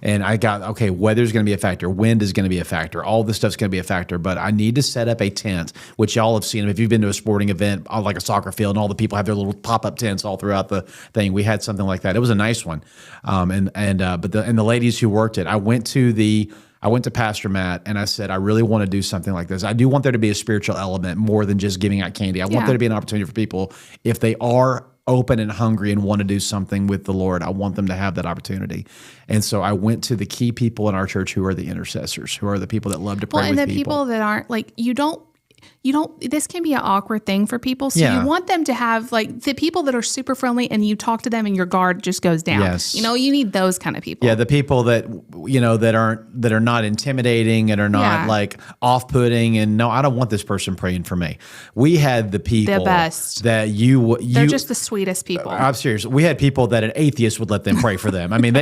And I got, okay, weather's going to be a factor. Wind is going to be a factor. All this stuff's going to be a factor, but I need to set up a tent, which y'all have seen. If you've been to a sporting event, like a soccer field, and all the people have their little pop-up tents all throughout the thing. We had something like that. It was a nice one. But the ladies who worked it, I went to Pastor Matt and I said, I really want to do something like this. I do want there to be a spiritual element more than just giving out candy. I want there to be an opportunity for people, if they are open and hungry and want to do something with the Lord, I want them to have that opportunity. And so I went to the key people in our church who are the intercessors, who are the people that love to pray with people. And the people that aren't, like, you don't, this can be an awkward thing for people. So you want them to have, like, the people that are super friendly and you talk to them and your guard just goes down. Yes. You need those kind of people. Yeah. The people that, that are not intimidating and are not like off-putting, and no, I don't want this person praying for me. We had the people the best. That they're just the sweetest people. I'm serious. We had people that an atheist would let them pray for them. I mean,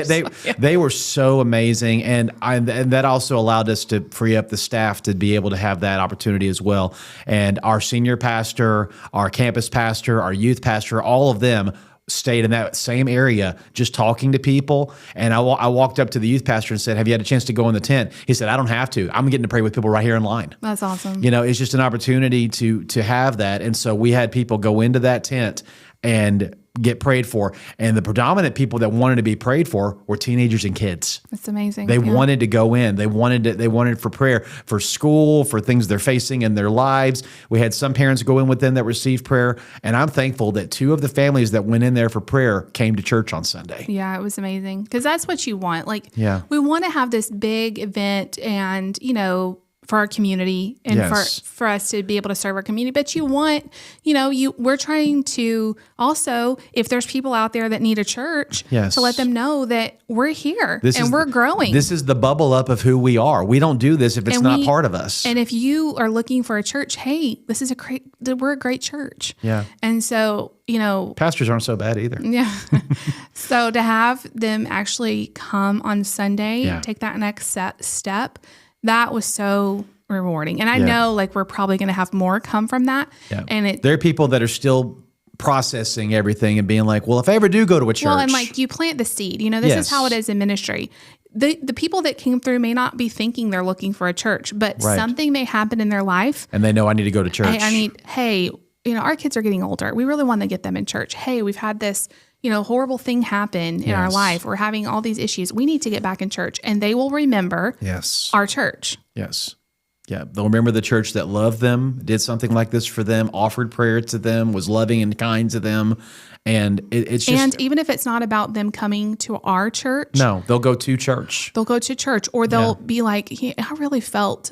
they were so amazing. And that also allowed us to free up the staff to be able to have that opportunity as well. And our senior pastor, our campus pastor, our youth pastor, all of them stayed in that same area just talking to people. And I walked up to the youth pastor and said, have you had a chance to go in the tent? He said, I don't have to. I'm getting to pray with people right here in line. That's awesome. It's just an opportunity to have that. And so we had people go into that tent and get prayed for. And the predominant people that wanted to be prayed for were teenagers and kids. That's amazing. They wanted to go in. They wanted for prayer, for school, for things they're facing in their lives. We had some parents go in with them that received prayer. And I'm thankful that 2 of the families that went in there for prayer came to church on Sunday. Yeah, it was amazing. Because that's what you want. Like, we want to have this big event and, for our community and for us to be able to serve our community. But you want, we're trying to also, if there's people out there that need a church, to let them know that we're here and we're growing. This is the bubble up of who we are. We don't do this if it's not part of us. And if you are looking for a church, hey, we're a great church. Yeah. And so, pastors aren't so bad either. Yeah. So to have them actually come on Sunday, take that next step, that was so rewarding. And I know, like, we're probably going to have more come from that. Yeah. And there are people that are still processing everything and being like, well, if I ever do go to a church. Well, and like, you plant the seed. This is how it is in ministry. The people that came through may not be thinking they're looking for a church, but something may happen in their life. And they know, I need to go to church. Hey, our kids are getting older. We really want to get them in church. Hey, we've had this horrible thing happen in our life. We're having all these issues. We need to get back in church. And they will remember our church. Yes. Yeah. They'll remember the church that loved them, did something like this for them, offered prayer to them, was loving and kind to them. And it's just. And even if it's not about them coming to our church. No, they'll go to church. They'll go to church, or they'll be like, I really felt,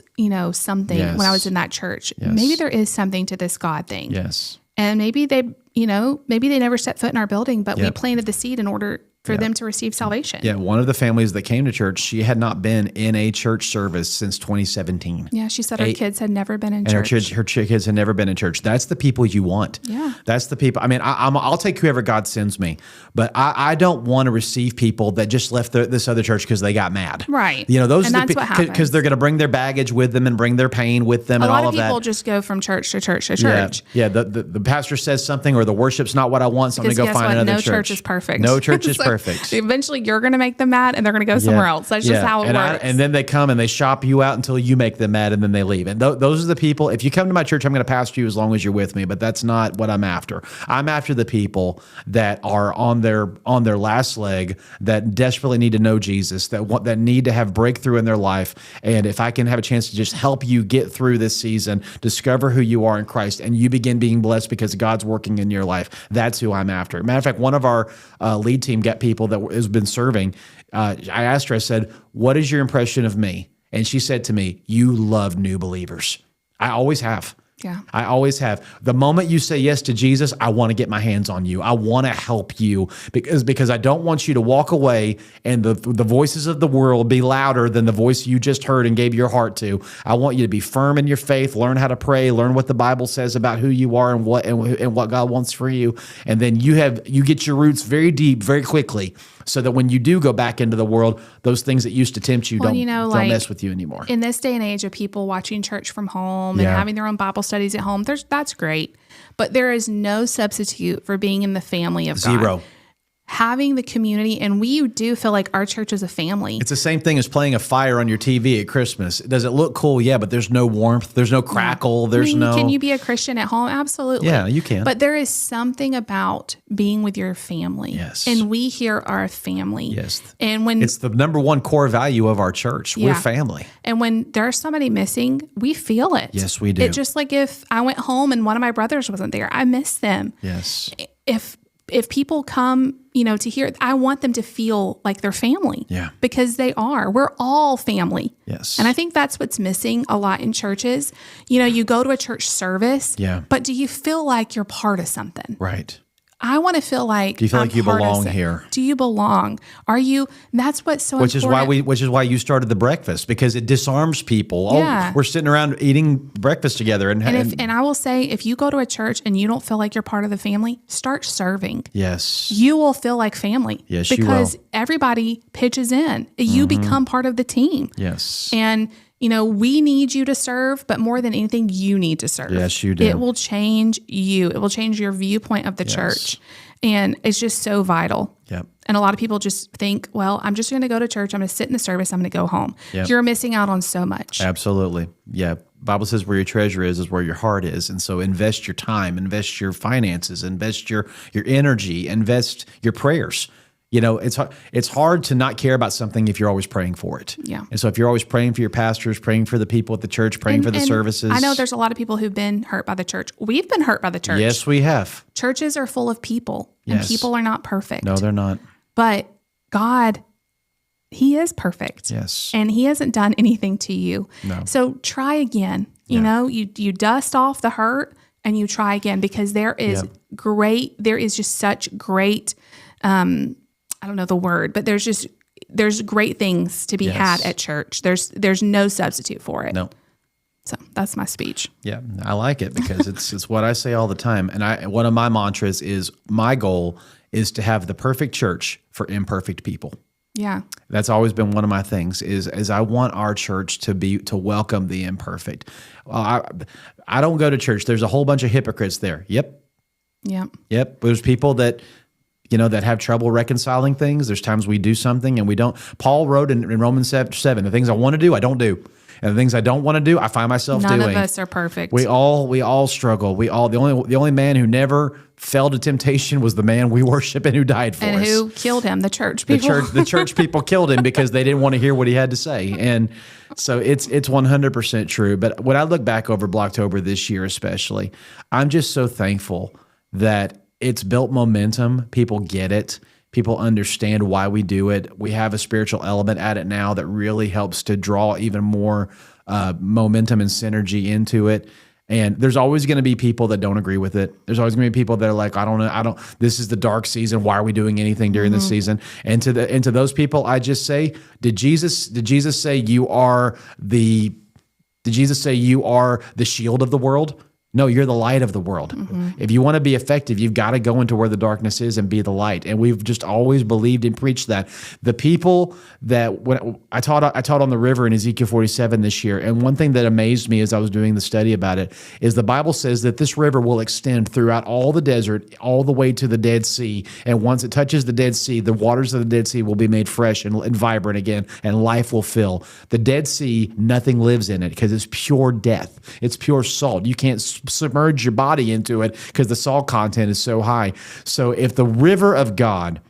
something when I was in that church. Yes. Maybe there is something to this God thing. Yes. And maybe they never set foot in our building, but we planted the seed in order for them to receive salvation. Yeah, one of the families that came to church, she had not been in a church service since 2017. Yeah, she said her kids had never been in church. And her kids had never been in church. That's the people you want. Yeah. That's the people. I mean, I'll take whoever God sends me, but I don't want to receive people that just left this other church because they got mad. Right. Those and are that's what happens. Because they're going to bring their baggage with them and bring their pain with them and all of that. A lot of people just go from church to church to church. Yeah, the pastor says something or the worship's not what I want, so I'm going to go find another church. No church is perfect. No church is perfect. Eventually, you're going to make them mad and they're going to go somewhere else. That's just how it works. And then they come and they shop you out until you make them mad and then they leave. And those are the people. If you come to my church, I'm going to pastor you as long as you're with me, but that's not what I'm after. I'm after the people that are on their last leg, that desperately need to know Jesus, that need to have breakthrough in their life. And if I can have a chance to just help you get through this season, discover who you are in Christ, and you begin being blessed because God's working in your life, that's who I'm after. Matter of fact, one of our lead team got people that has been serving. I asked her, I said, what is your impression of me? And she said to me, you love new believers. I always have. Yeah. I always have. The moment you say yes to Jesus, I want to get my hands on you. I want to help you because I don't want you to walk away and the voices of the world be louder than the voice you just heard and gave your heart to. I want you to be firm in your faith, learn how to pray, learn what the Bible says about who you are and what God wants for you. And then you get your roots very deep, very quickly, so that when you do go back into the world, those things that used to tempt you don't mess with you anymore. In this day and age of people watching church from home and having their own Bible studies at home, that's great. But there is no substitute for being in the family of God. Zero. Having the community, and we do feel like our church is a family. It's the same thing as playing a fire on your TV at Christmas. Does it look cool? Yeah, but there's no warmth. There's no crackle. There's no... Can you be a Christian at home? Absolutely. Yeah, you can. But there is something about being with your family. Yes. And we here are a family. Yes. And when it's the number one core value of our church. We're family. And when there's somebody missing, we feel it. Yes, we do. It's just like if I went home and one of my brothers wasn't there, I miss them. Yes. If people come, to hear, I want them to feel like they're family. Yeah. Because they are. We're all family. Yes. And I think that's what's missing a lot in churches. You go to a church service, but do you feel like you're part of something? Right. I want to feel like do you feel like you belong here? Do you belong? Are you? That's what's so important. Which is why you started the breakfast, because it disarms people. Yeah. Oh, we're sitting around eating breakfast together, and I will say, if you go to a church and you don't feel like you're part of the family, start serving. Yes, you will feel like family. Yes, because you will. Everybody pitches in. You become part of the team. Yes, and. We need you to serve, but more than anything, you need to serve. Yes, you do. It will change you. It will change your viewpoint of the church. And it's just so vital. Yep. And a lot of people just think, well, I'm just going to go to church. I'm going to sit in the service. I'm going to go home. Yep. You're missing out on so much. Absolutely. Yeah. Bible says where your treasure is where your heart is. And so invest your time, invest your finances, invest your energy, invest your prayers. It's hard to not care about something if you're always praying for it. Yeah. And so if you're always praying for your pastors, praying for the people at the church, praying for the services. I know there's a lot of people who've been hurt by the church. We've been hurt by the church. Yes, we have. Churches are full of people, and people are not perfect. No, they're not. But God, He is perfect. Yes. And He hasn't done anything to you. No. So try again. You dust off the hurt and you try again, because there is just such great, I don't know the word, but there's great things to be had at church. There's no substitute for it. No. So that's my speech. Yeah, I like it because it's what I say all the time. And one of my mantras is my goal is to have the perfect church for imperfect people. Yeah. That's always been one of my things is I want our church to welcome the imperfect. I don't go to church. There's a whole bunch of hypocrites there. Yep. There's people that that have trouble reconciling things. There's times we do something and we don't. Paul wrote in Romans 7, the things I want to do, I don't do. And the things I don't want to do, I find myself doing. None of us are perfect. We all struggle. The only man who never fell to temptation was the man we worship and who died for us. And who killed him? The church people. The church people killed him because they didn't want to hear what he had to say. And so it's 100% true. But when I look back over Blocktober this year especially, I'm just so thankful that it's built momentum. People get it. People understand why we do it. We have a spiritual element at it now that really helps to draw even more momentum and synergy into it. And there's always going to be people that don't agree with it. There's always going to be people that are like, I don't know, this is the dark season. Why are we doing anything during this season? And to those people, I just say, did Jesus say you are the shield of the world? No, you're the light of the world. Mm-hmm. If you want to be effective, you've got to go into where the darkness is and be the light. And we've just always believed and preached that. The people that when I taught on the river in Ezekiel 47 this year, and one thing that amazed me as I was doing the study about it is the Bible says that this river will extend throughout all the desert, all the way to the Dead Sea. And once it touches the Dead Sea, the waters of the Dead Sea will be made fresh and vibrant again, and life will fill. The Dead Sea, nothing lives in it because it's pure death. It's pure salt. You can't submerge your body into it because the salt content is so high. So if the river of God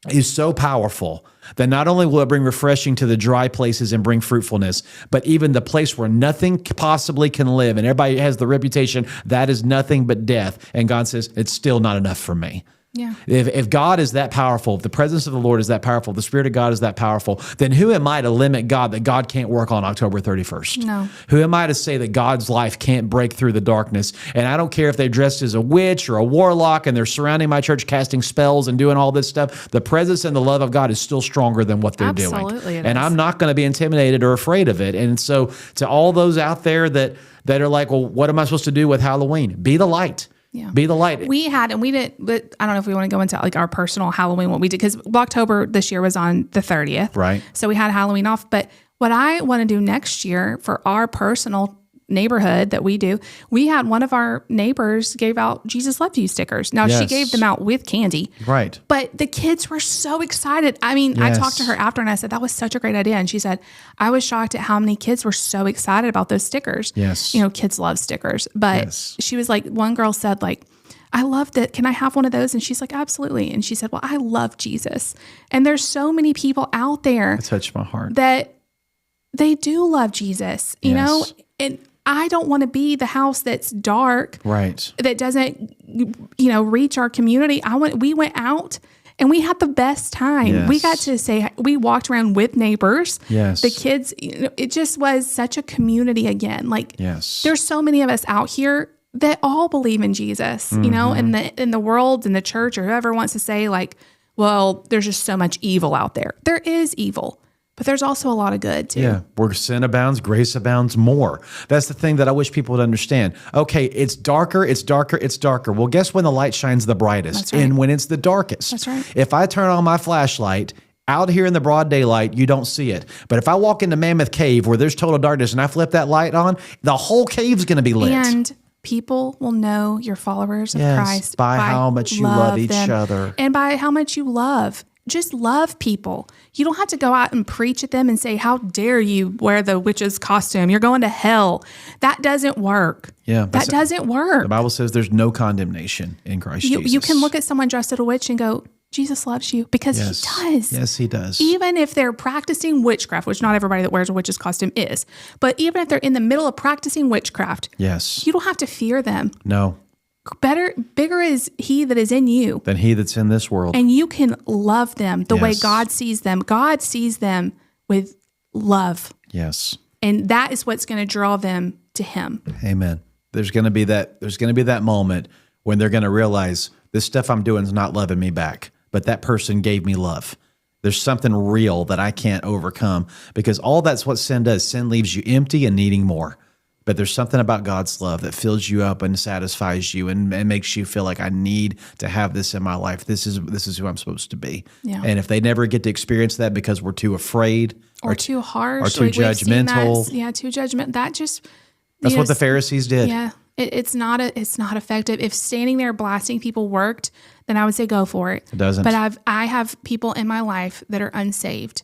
is so powerful, then not only will it bring refreshing to the dry places and bring fruitfulness, but even the place where nothing possibly can live, and everybody has the reputation that is nothing but death, and God says, it's still not enough for me. Yeah. If God is that powerful, if the presence of the Lord is that powerful, the Spirit of God is that powerful, then who am I to limit God that God can't work on October 31st? No. Who am I to say that God's life can't break through the darkness? And I don't care if they're dressed as a witch or a warlock and they're surrounding my church casting spells and doing all this stuff. The presence and the love of God is still stronger than what they're doing. Absolutely it and is. I'm not going to be intimidated or afraid of it. And so to all those out there that are like, well, what am I supposed to do with Halloween? Be the light. Yeah. Be the light. We didn't, but I don't know if we want to go into like our personal Halloween, what we did, because Blocktober this year was on the 30th. Right. So we had Halloween off. But what I want to do next year for our personal neighborhood that we do, we had one of our neighbors gave out Jesus loves you stickers. Now she gave them out with candy. Right. But the kids were so excited. I mean, I talked to her after and I said, that was such a great idea. And she said, I was shocked at how many kids were so excited about those stickers. Yes. You know, kids love stickers. But she was like, one girl said like, I love that. Can I have one of those? And she's like, absolutely. And she said, well, I love Jesus. And there's so many people out there that touched my heart that they do love Jesus, you know, and I don't want to be the house that's dark, right? That doesn't, you know, reach our community. We went out and we had the best time. Yes. We got to say, we walked around with neighbors. Yes. The kids, you know, it just was such a community again. Like, there's so many of us out here that all believe in Jesus, you know, and in the world, in the church, or whoever wants to say like, well, there's just so much evil out there. There is evil. But there's also a lot of good too. Yeah, where sin abounds, grace abounds more. That's the thing that I wish people would understand. Okay, it's darker, it's darker, it's darker. Well, guess when the light shines the brightest? That's right. And when it's the darkest. That's right. If I turn on my flashlight out here in the broad daylight, you don't see it. But if I walk into Mammoth Cave where there's total darkness and I flip that light on, the whole cave's going to be lit. And people will know you're followers of Christ by how much you love each other. And by how much you love. Just love people. You don't have to go out and preach at them and say, how dare you wear the witch's costume? You're going to hell. That doesn't work. Yeah, that doesn't work. The Bible says there's no condemnation in Christ Jesus. You can look at someone dressed as a witch and go, Jesus loves you, because he does. Yes, he does. Even if they're practicing witchcraft, which not everybody that wears a witch's costume is, but even if they're in the middle of practicing witchcraft, you don't have to fear them. No. Bigger is he that is in you than he that's in this world. And you can love them the way God sees them. God sees them with love. Yes. And that is what's going to draw them to him. Amen. There's going to be that moment when they're going to realize this stuff I'm doing is not loving me back, but that person gave me love. There's something real that I can't overcome, because all that's what sin does. Sin leaves you empty and needing more. But there's something about God's love that fills you up and satisfies you and makes you feel like I need to have this in my life. This is who I'm supposed to be. Yeah. And if they never get to experience that because we're too afraid or too harsh or too judgmental. Too judgmental. That's what the Pharisees did. Yeah. It's not effective. If standing there blasting people worked, then I would say go for it. It doesn't. But I have people in my life that are unsaved.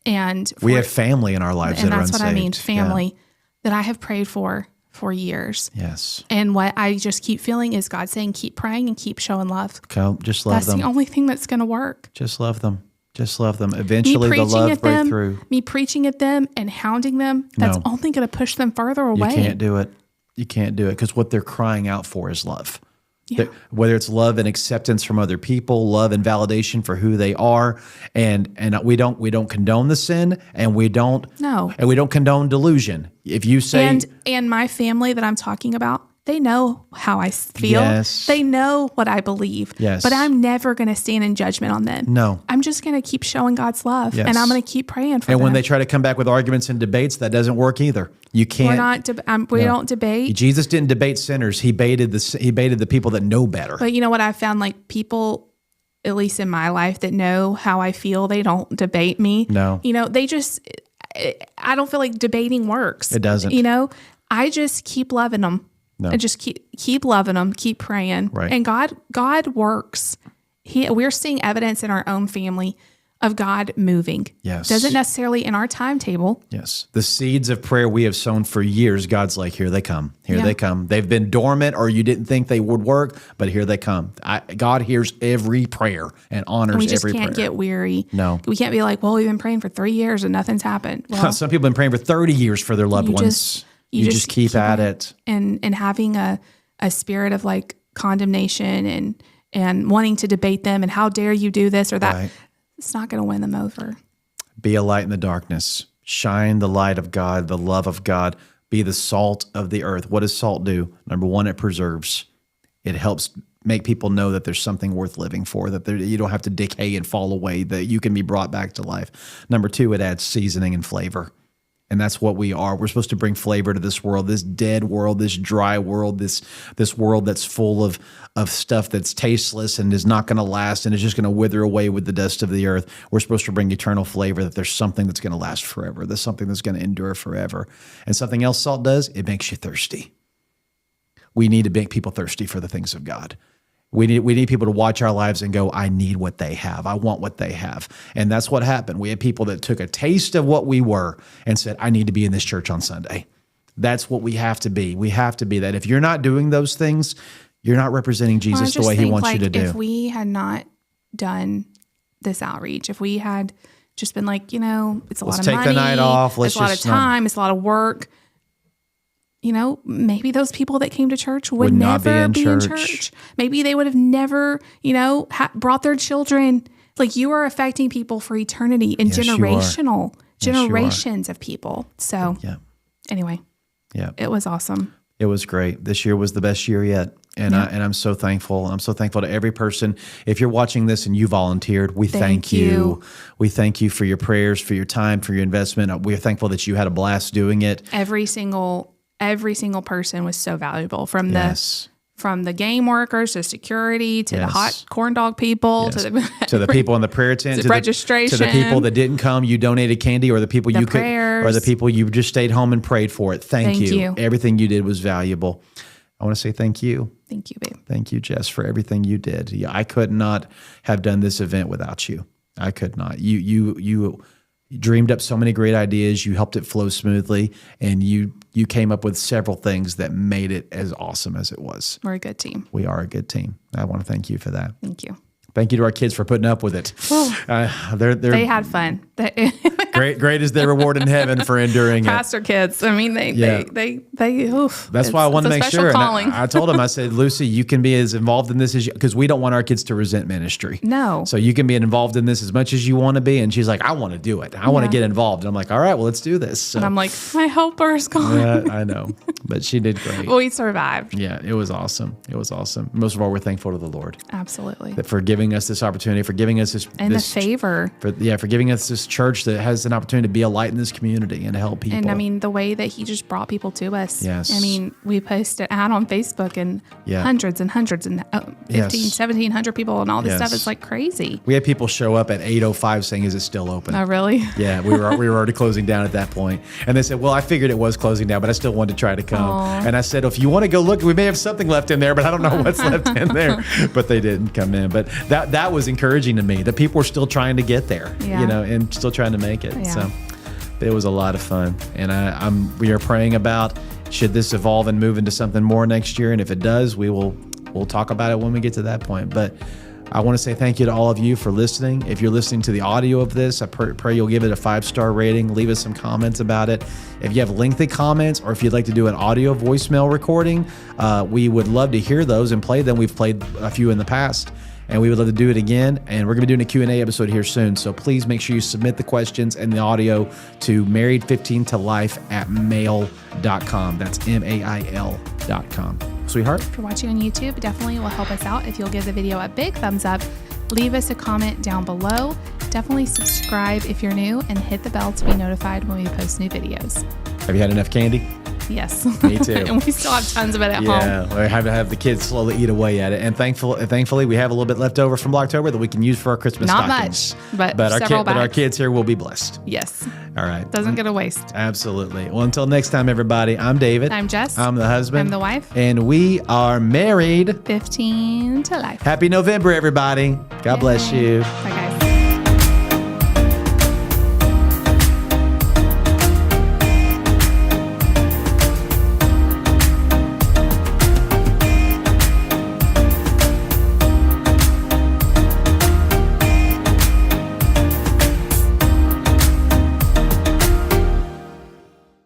And we have family in our lives that are unsaved. And that's what I mean, family. Yeah. That I have prayed for years. Yes. And what I just keep feeling is God saying, keep praying and keep showing love. Just love them. That's the only thing that's going to work. Just love them. Just love them. Eventually the love break through. Me preaching at them and hounding them, that's only going to push them further away. You can't do it. You can't do it, because what they're crying out for is love. Yeah. Whether it's love and acceptance from other people, love and validation for who they are, and we don't condone the sin, and we don't condone delusion. If you say and my family that I'm talking about, they know how I feel. Yes. They know what I believe. Yes. But I'm never going to stand in judgment on them. No. I'm just going to keep showing God's love, and I'm going to keep praying for them. And when they try to come back with arguments and debates, that doesn't work either. You can't. We don't debate. Jesus didn't debate sinners. He baited the people that know better. But you know what I found? Like, people, at least in my life, that know how I feel, they don't debate me. No. You know, I don't feel like debating works. It doesn't. You know, I just keep loving them. No. And just keep loving them, keep praying. Right. And God works. We're seeing evidence in our own family of God moving. Yes. Doesn't necessarily in our timetable. Yes. The seeds of prayer we have sown for years, God's like, here they come. Here they come. They've been dormant, or you didn't think they would work, but here they come. God hears every prayer and honors every prayer. We just can't get weary. No. We can't be like, well, we've been praying for 3 years and nothing's happened. Well, some people have been praying for 30 years for their loved ones. You just keep at it. And having a spirit of like condemnation and wanting to debate them and how dare you do this or that. Right. It's not going to win them over. Be a light in the darkness. Shine the light of God, the love of God. Be the salt of the earth. What does salt do? Number one, it preserves. It helps make people know that there's something worth living for, that you don't have to decay and fall away, that you can be brought back to life. Number two, it adds seasoning and flavor. And that's what we are. We're supposed to bring flavor to this world, this dead world, this dry world, this world that's full of stuff that's tasteless and is not going to last and is just going to wither away with the dust of the earth. We're supposed to bring eternal flavor, that there's something that's going to last forever. There's something that's going to endure forever. And something else salt does, it makes you thirsty. We need to make people thirsty for the things of God. We need people to watch our lives and go, I need what they have. I want what they have. And that's what happened. We had people that took a taste of what we were and said, I need to be in this church on Sunday. That's what we have to be. We have to be that. If you're not doing those things, you're not representing Jesus the way he wants you to do. If we had not done this outreach, if we had just been like, it's a lot of money. Let's take the night off. It's a lot of time. It's a lot of work. Maybe those people that came to church would never be in church. Maybe they would have never, brought their children. Like, you are affecting people for eternity and generations of people. So anyway, it was awesome. It was great. This year was the best year yet. And I'm so thankful. I'm so thankful to every person. If you're watching this and you volunteered, we thank you. We thank you for your prayers, for your time, for your investment. We're thankful that you had a blast doing it. Every single person was so valuable, from the game workers to security to the hot corn dog people to the people in the prayer tent to registration, to the people that didn't come. You donated candy, or the people you could, or the people you just stayed home and prayed for it. Thank you. Everything you did was valuable. I want to say thank you. Thank you, babe. Thank you, Jess, for everything you did. I could not have done this event without you. I could not. You dreamed up so many great ideas. You helped it flow smoothly, and you came up with several things that made it as awesome as it was. We're a good team. We are a good team. I want to thank you for that. Thank you. Thank you to our kids for putting up with it. They had fun. Great is their reward in heaven for enduring Pastor kids. I mean, they. That's why I wanted to make sure. And I told them, I said, Lucy, you can be as involved in this as you, because we don't want our kids to resent ministry. No. So you can be involved in this as much as you want to be. And she's like, I want to do it. I want to get involved. And I'm like, all right, well, let's do this. So, and I'm like, my helper's gone. Yeah, I know, but she did great. We survived. Yeah, it was awesome. It was awesome. Most of all, we're thankful to the Lord. Absolutely. For giving us this opportunity, for giving us this and the favor, for giving us this church that has an opportunity to be a light in this community and to help people. And I mean, the way that he just brought people to us. Yes. I mean, we posted out on Facebook, and hundreds and 1,700 people and all this stuff. It's like crazy. We had people show up at 8:05 saying, "Is it still open?" Oh, really? Yeah, we were already closing down at that point, and they said, "Well, I figured it was closing down, but I still wanted to try to come." Aww. And I said, "If you want to go look, we may have something left in there, but I don't know what's left in there." But they didn't come in. But that was encouraging to me, that people were still trying to get there, and still trying to make it. Yeah. So it was a lot of fun, and we are praying about, should this evolve and move into something more next year, and if it does, we'll talk about it when we get to that point. But I want to say thank you to all of you for listening. If you're listening to the audio of this, I pray you'll give it a 5-star rating. Leave us some comments about it. If you have lengthy comments, or if you'd like to do an audio voicemail recording, we would love to hear those and play them. We've played a few in the past, and we would love to do it again. And we're going to be doing a Q&A episode here soon. So please make sure you submit the questions and the audio to married15tolife@mail.com. That's MAIL.com. Sweetheart? If you're watching on YouTube, definitely will help us out if you'll give the video a big thumbs up. Leave us a comment down below. Definitely subscribe if you're new, and hit the bell to be notified when we post new videos. Have you had enough candy? Yes. Me too. And we still have tons of it at home. Yeah, we have to have the kids slowly eat away at it. And thankfully, we have a little bit left over from Blocktober that we can use for our Christmas stockings. Not much, but our kids here will be blessed. Yes. All right. Doesn't go to waste. Absolutely. Well, until next time, everybody, I'm David. I'm Jess. I'm the husband. I'm the wife. And we are married. 15 to life. Happy November, everybody. God bless you. Bye, guys.